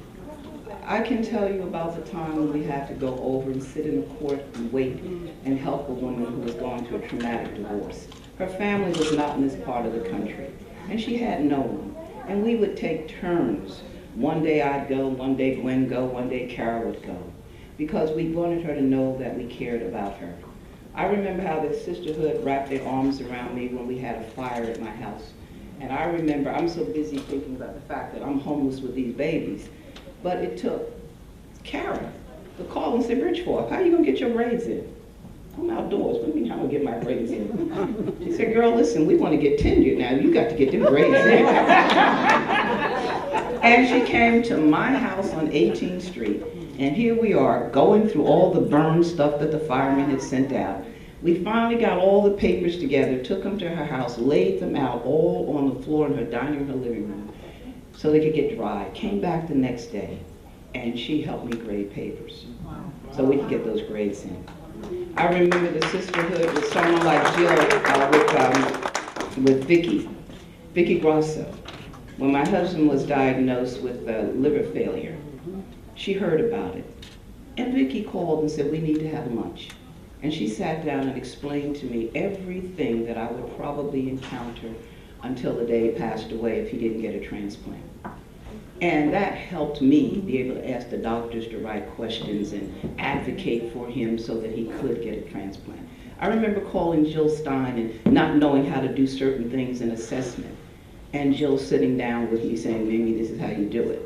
I can tell you about the time when we had to go over and sit in a court and wait and help a woman who was going through a traumatic divorce. Her family was not in this part of the country, and she had no one. And we would take turns. One day I'd go, one day Gwen go, one day Carol would go, because we wanted her to know that we cared about her. I remember how the sisterhood wrapped their arms around me when we had a fire at my house. And I remember, I'm so busy thinking about the fact that I'm homeless with these babies, but it took Karen to call and say, Bridgeforth, how are you going to get your braids in? I'm outdoors. What do you mean, how am I going to get my braids in? She said, girl, listen, we want to get tenured now. You got to get them braids in. And she came to my house on 18th Street, and here we are going through all the burned stuff that the firemen had sent out. We finally got all the papers together, took them to her house, laid them out all on the floor in her dining room, her living room, so they could get dry. Came back the next day, and she helped me grade papers, so we could get those grades in. I remember the sisterhood with someone like Jill, with Vicky Grosso. When my husband was diagnosed with liver failure, she heard about it. And Vicky called and said, we need to have lunch. And she sat down and explained to me everything that I would probably encounter until the day he passed away if he didn't get a transplant. And that helped me be able to ask the doctors the right questions and advocate for him so that he could get a transplant. I remember calling Jill Stein and not knowing how to do certain things in assessment. And Jill sitting down with me saying, Mimi, this is how you do it.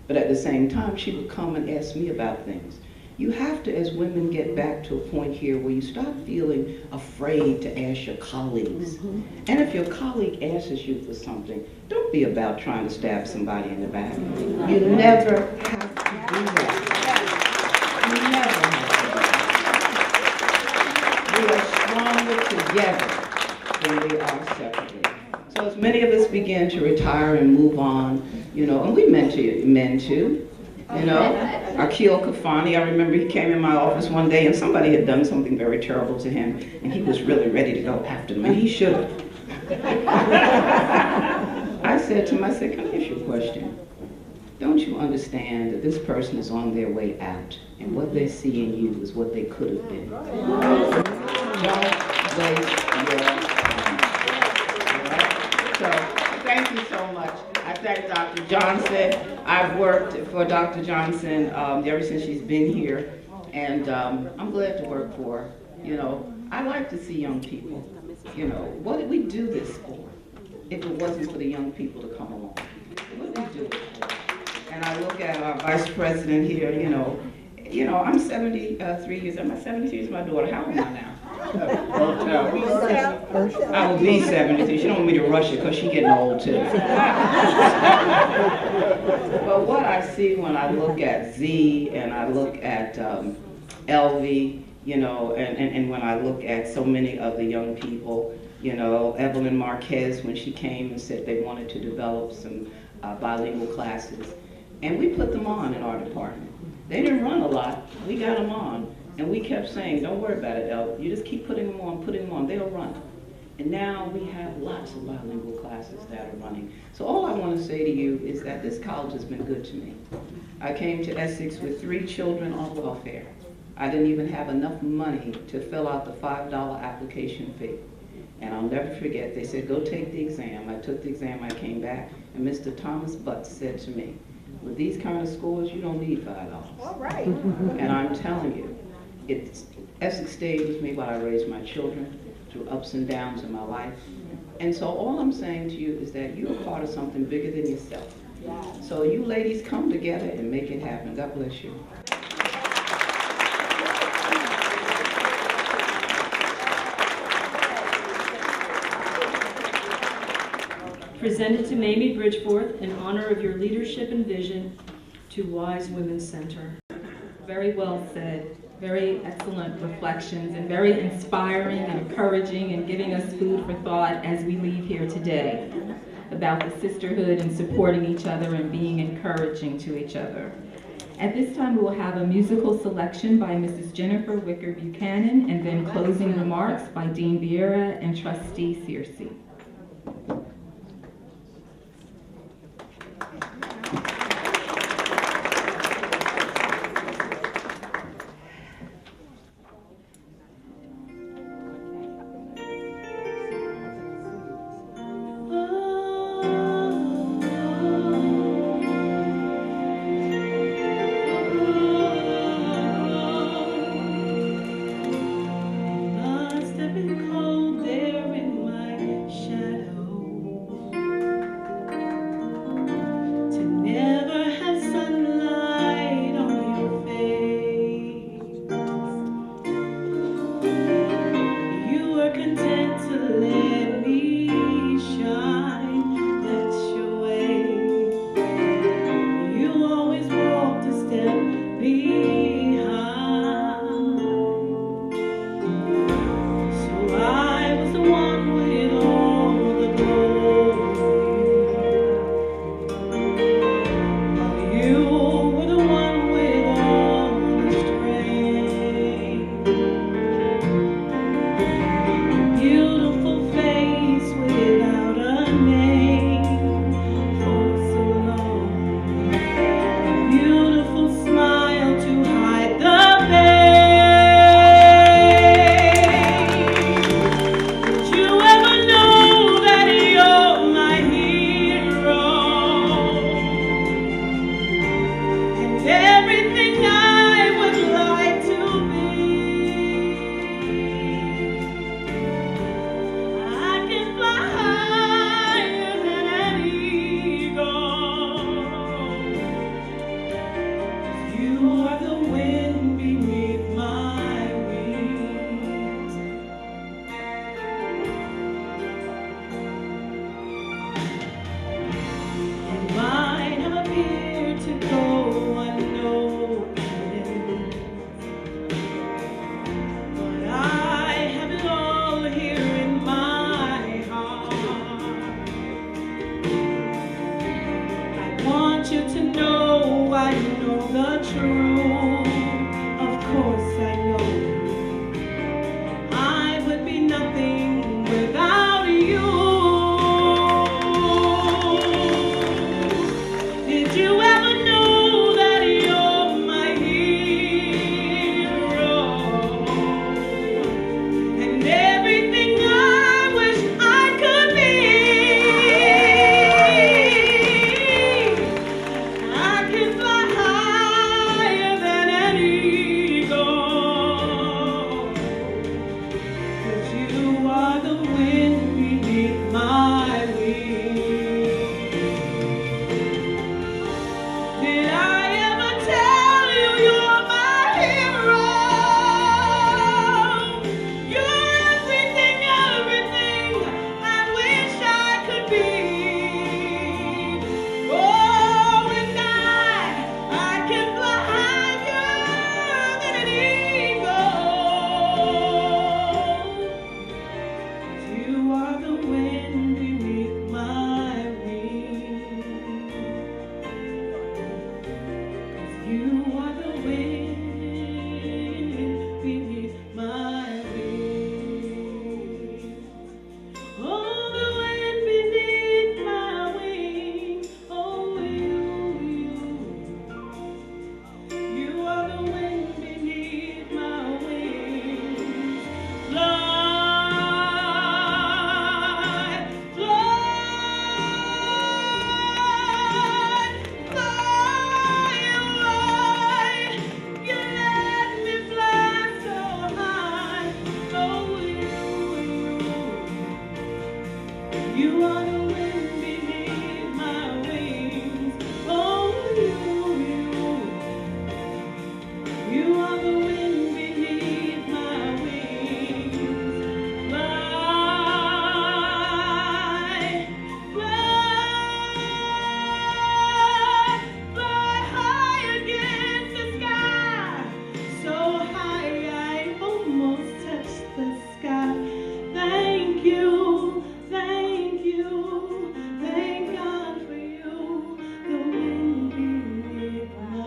But at the same time, she would come and ask me about things. You have to, as women, get back to a point here where you stop feeling afraid to ask your colleagues. And if your colleague asks you for something, don't be about trying to stab somebody in the back. You never have to do that. You never have to do that. We are stronger together than we are separately. So as many of us begin to retire and move on, and we mentor men too, Akil Kafani, I remember he came in my office one day and somebody had done something very terrible to him and he was really ready to go after them, and he should have. I said to him, can I ask you a question? Don't you understand that this person is on their way out and what they see in you is what they could have been? Don't waste your time. So, thank you so much. thank Dr. Johnson. I've worked for Dr. Johnson ever since she's been here, and I'm glad to work for her. You know, I like to see young people. You know, what did we do this for if it wasn't for the young people to come along? What did we do it for? And I look at our vice president here, you know, I'm 73 years, am I 73 is my daughter, how am I now? I will be 73. She don't want me to rush it because she's getting old too. But what I see when I look at Z and I look at Elvie, you know, and when I look at so many of the young people, you know, Evelyn Marquez, when she came and said they wanted to develop some bilingual classes, and we put them on in our department. They didn't run a lot, we got them on. And we kept saying, don't worry about it, El. You just keep putting them on, they'll run. And now we have lots of bilingual classes that are running. So all I want to say to you is that this college has been good to me. I came to Essex with 3 children on welfare. I didn't even have enough money to fill out the $5 application fee. And I'll never forget, they said, go take the exam. I took the exam, I came back, and Mr. Thomas Butts said to me, with these kind of scores, you don't need $5. All right. And I'm telling you, Essex stayed with me while I raised my children through ups and downs in my life. And so all I'm saying to you is that you're a part of something bigger than yourself. So you ladies come together and make it happen. God bless you. Presented to Mamie Bridgeforth in honor of your leadership and vision to Wise Women's Center. Very well said. Very excellent reflections and very inspiring and encouraging and giving us food for thought as we leave here today about the sisterhood and supporting each other and being encouraging to each other. At this time, we will have a musical selection by Mrs. Jennifer Wicker Buchanan and then closing remarks by Dean Vieira and Trustee Searcy. You are the wind beneath my wings. Oh, the wind beneath my wings. Oh, you are the wind beneath my wings. Fly, fly, fly away. You let me fly so high. Oh, you are the wind beneath my wings. Oh, you are the wind beneath my wings. Fly, fly, fly high against the sky. So high I almost touch the sky. Thank you, thank you, thank God for you, the wind beneath my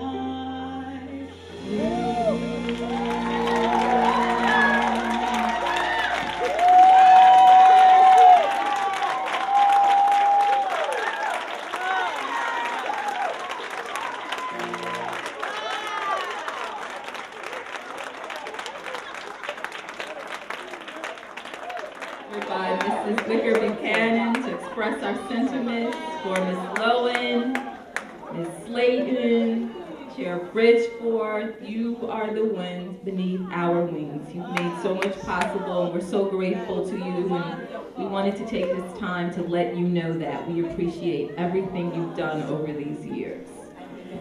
By Mrs. Wicker Buchanan to express our sentiments for Ms. Lowen, Ms. Slayton, Chair Bridgeforth. You are the wind beneath our wings. You've made so much possible, and we're so grateful to you. And we wanted to take this time to let you know that we appreciate everything you've done over these years.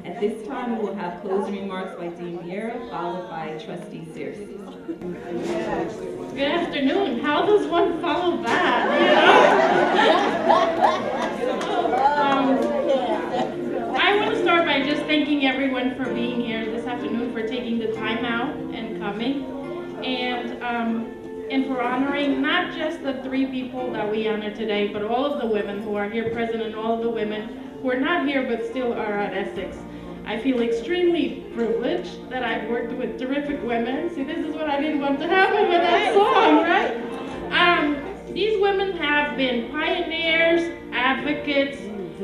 At this time, we will have closing remarks by Dean Vieira, followed by Trustee Searcy. Good afternoon. How does one follow that? I want to start by just thanking everyone for being here this afternoon, for taking the time out and coming, and for honoring not just the 3 people that we honor today, but all of the women who are here present and all of the women who are not here but still are at Essex. I feel extremely privileged that I've worked with terrific women. See, this is what I didn't want to happen with that song, right? These women have been pioneers, advocates.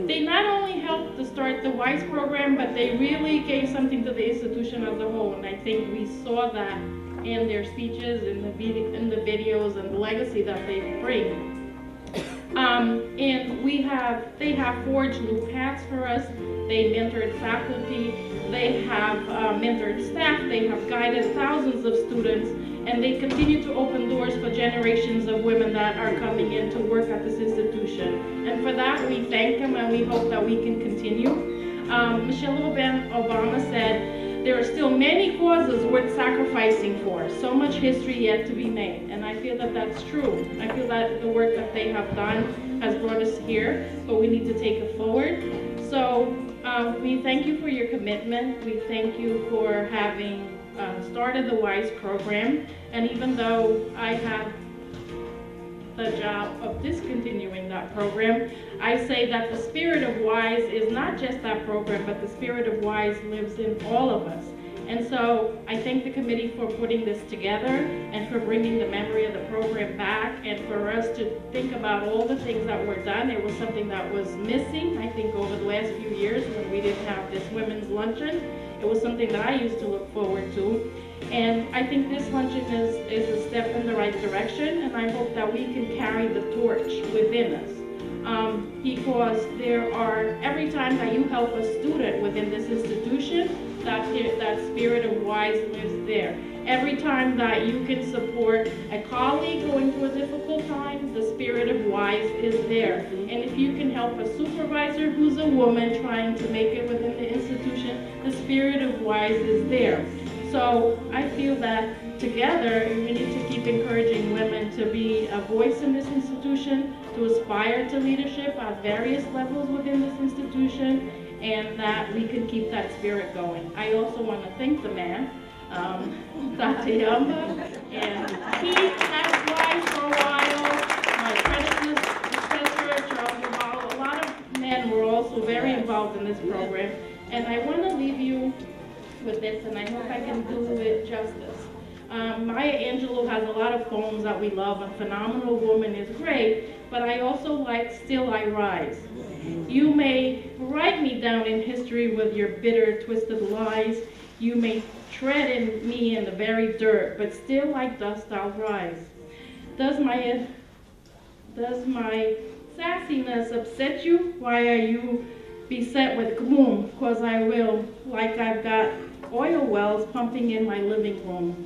They not only helped to start the WISE program, but they really gave something to the institution as a whole. And I think we saw that in their speeches, in the videos, and the legacy that they bring. And they have forged new paths for us. They mentored faculty, they have mentored staff, they have guided thousands of students, and they continue to open doors for generations of women that are coming in to work at this institution. And for that, we thank them, and we hope that we can continue. Michelle Obama said, there are still many causes worth sacrificing for, so much history yet to be made. And I feel that that's true. I feel that the work that they have done has brought us here, but we need to take it forward. So we thank you for your commitment. We thank you for having started the WISE program. And even though I have the job of discontinuing that program, I say that the spirit of WISE is not just that program, but the spirit of WISE lives in all of us. And so I thank the committee for putting this together and for bringing the memory of the program back, and for us to think about all the things that were done. It was something that was missing, I think, over the last few years when we didn't have this women's luncheon. It was something that I used to look forward to. And I think this luncheon is a step in the right direction, and I hope that we can carry the torch within us. Because every time that you help a student within this institution, that spirit of WISE lives there. Every time that you can support a colleague going through a difficult time, the spirit of WISE is there. And if you can help a supervisor who's a woman trying to make it within the institution, the spirit of WISE is there. So I feel that together we need to keep encouraging women to be a voice in this institution, to aspire to leadership at various levels within this institution, and that we can keep that spirit going. I also want to thank the man, Dr. Yamba, and he has WISE for a while. My predecessor, Charles Naval, a lot of men were also very involved in this program. And I want to leave you with this, and I hope I can do it justice. Maya Angelou has a lot of poems that we love. A Phenomenal Woman is great, but I also like Still I Rise. You may write me down in history with your bitter, twisted lies. You may tread in me in the very dirt, but still like dust I'll rise. Does my sassiness upset you? Why are you beset with gloom? 'Cause I will, like I've got oil wells pumping in my living room.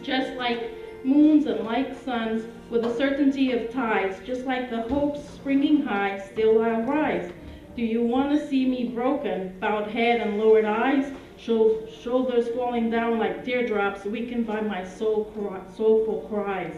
Just like moons and like suns, with the certainty of tides, just like the hopes springing high, still I'll rise. Do you want to see me broken, bowed head and lowered eyes, shoulders falling down like teardrops, weakened by my soulful cries?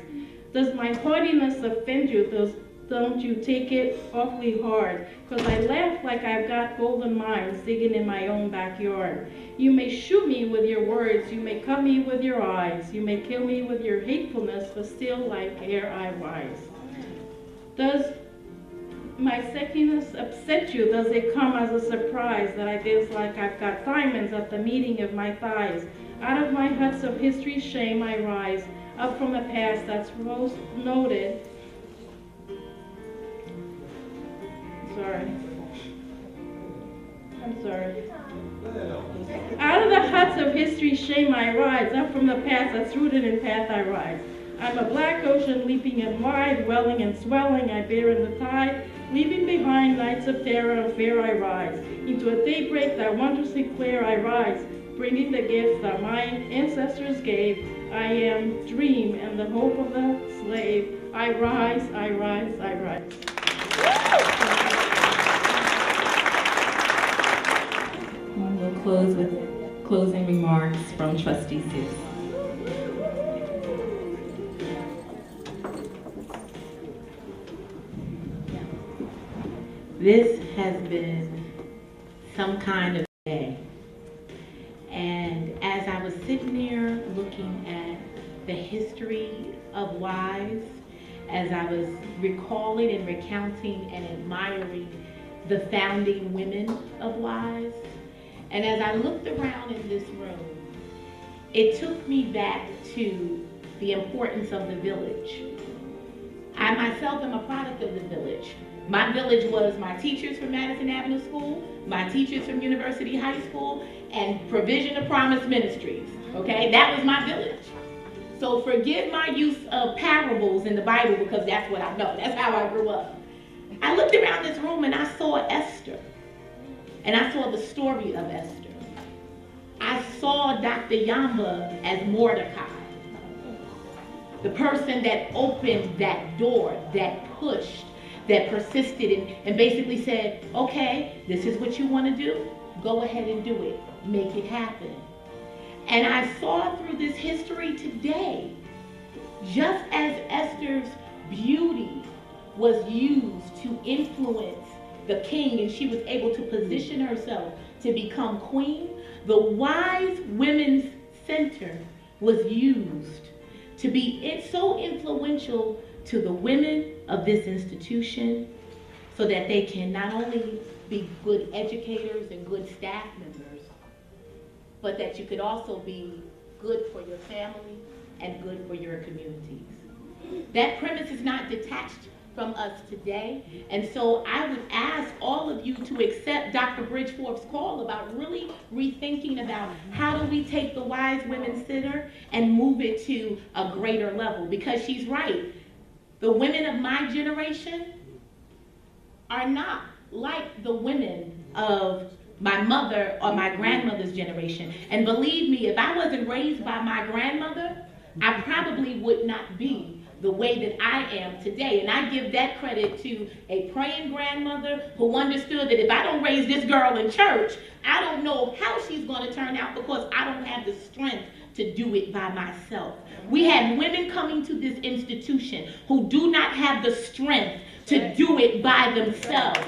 Does my haughtiness offend you? Don't you take it awfully hard? 'Cause I laugh like I've got golden mines digging in my own backyard. You may shoot me with your words, you may cut me with your eyes, you may kill me with your hatefulness, but still like air I rise. Does my sexiness upset you? Does it come as a surprise that I dance like I've got diamonds at the meeting of my thighs? Out of my huts of history's shame I rise, up from a past that's most noted. I'm sorry. Out of the huts of history's shame I rise, up from the past that's rooted in path I rise. I'm a black ocean leaping and wide, welling and swelling, I bear in the tide, leaving behind nights of terror and fear I rise. Into a daybreak that wondrously clear I rise, bringing the gifts that my ancestors gave. I am dream and the hope of the slave. I rise, I rise, I rise. And we'll close with closing remarks from Trustee Seuss. This has been some kind of day. And as I was sitting there looking at the history of WISE, as I was recalling and recounting and admiring the founding women of WISE, and as I looked around in this room, it took me back to the importance of the village. I myself am a product of the village. My village was my teachers from Madison Avenue School, my teachers from University High School, and Provision of Promise Ministries, okay? That was my village. So forgive my use of parables in the Bible because that's what I know. That's how I grew up. I looked around this room and I saw Esther. And I saw the story of Esther. I saw Dr. Yamba as Mordecai. The person that opened that door, that pushed, that persisted and basically said, okay, this is what you want to do. Go ahead and do it. Make it happen. And I saw through this history today, just as Esther's beauty was used to influence the king and she was able to position herself to become queen, the WISE Women's Center was used to be so influential to the women of this institution so that they can not only be good educators and good staff members, but that you could also be good for your family and good for your communities. That premise is not detached from us today, and so I would ask all of you to accept Dr. Bridgeforth's call about really rethinking about how do we take the WISE Women's Center and move it to a greater level, because she's right. The women of my generation are not like the women of my mother or my grandmother's generation. And believe me, if I wasn't raised by my grandmother, I probably would not be the way that I am today. And I give that credit to a praying grandmother who understood that if I don't raise this girl in church, I don't know how she's going to turn out because I don't have the strength to do it by myself. We had women coming to this institution who do not have the strength to do it by themselves.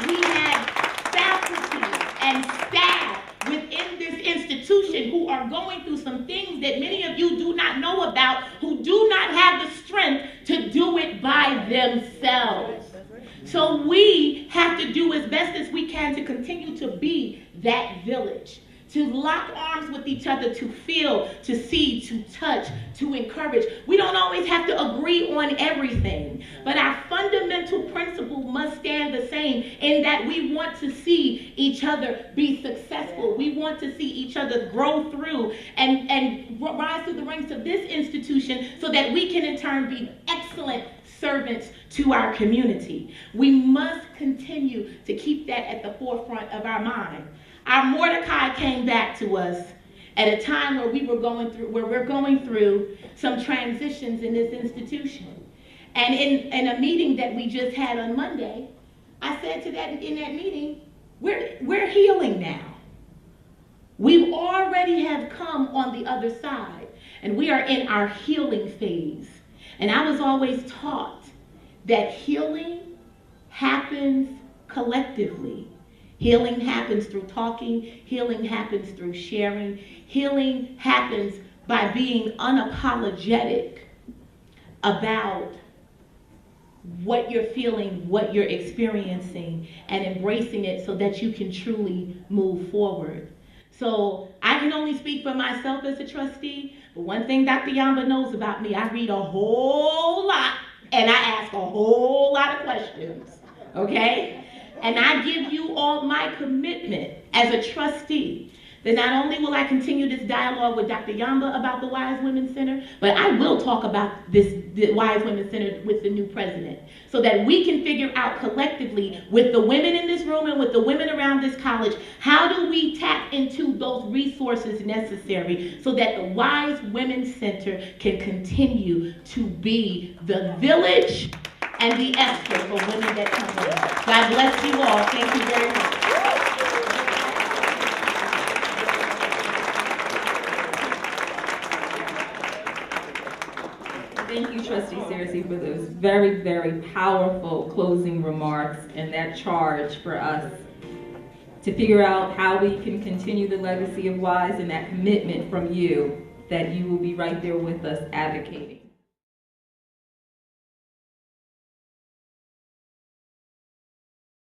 We had faculty and staff within this institution who are going through some things that many of you do not know about, who do not have the strength to do it by themselves. So we have to do as best as we can to continue to be that village. to lock arms with each other, to feel, to see, to touch, to encourage. We don't always have to agree on everything, but our fundamental principle must stand the same in that we want to see each other be successful. We want to see each other grow through and rise through the ranks of this institution so that we can in turn be excellent servants to our community. We must continue to keep that at the forefront of our mind. Our Mordecai came back to us at a time where we're going through some transitions in this institution. And in a meeting that we just had on Monday, I said to that in that meeting, we're healing now. We already have come on the other side, and we are in our healing phase. And I was always taught that healing happens collectively. Healing happens through talking. Healing happens through sharing. Healing happens by being unapologetic about what you're feeling, what you're experiencing, and embracing it so that you can truly move forward. So I can only speak for myself as a trustee, but one thing Dr. Yamba knows about me, I read a whole lot and I ask a whole lot of questions, okay? And I give you all my commitment as a trustee that not only will I continue this dialogue with Dr. Yamba about the Wise Women's Center, but I will talk about the Wise Women's Center with the new president so that we can figure out collectively with the women in this room and with the women around this college, how do we tap into those resources necessary so that the Wise Women's Center can continue to be the village and the escort for women that come in. God bless you all. Thank you very much. Thank you, Trustee Searcy, for those very, very powerful closing remarks and that charge for us to figure out how we can continue the legacy of WISE and that commitment from you that you will be right there with us advocating.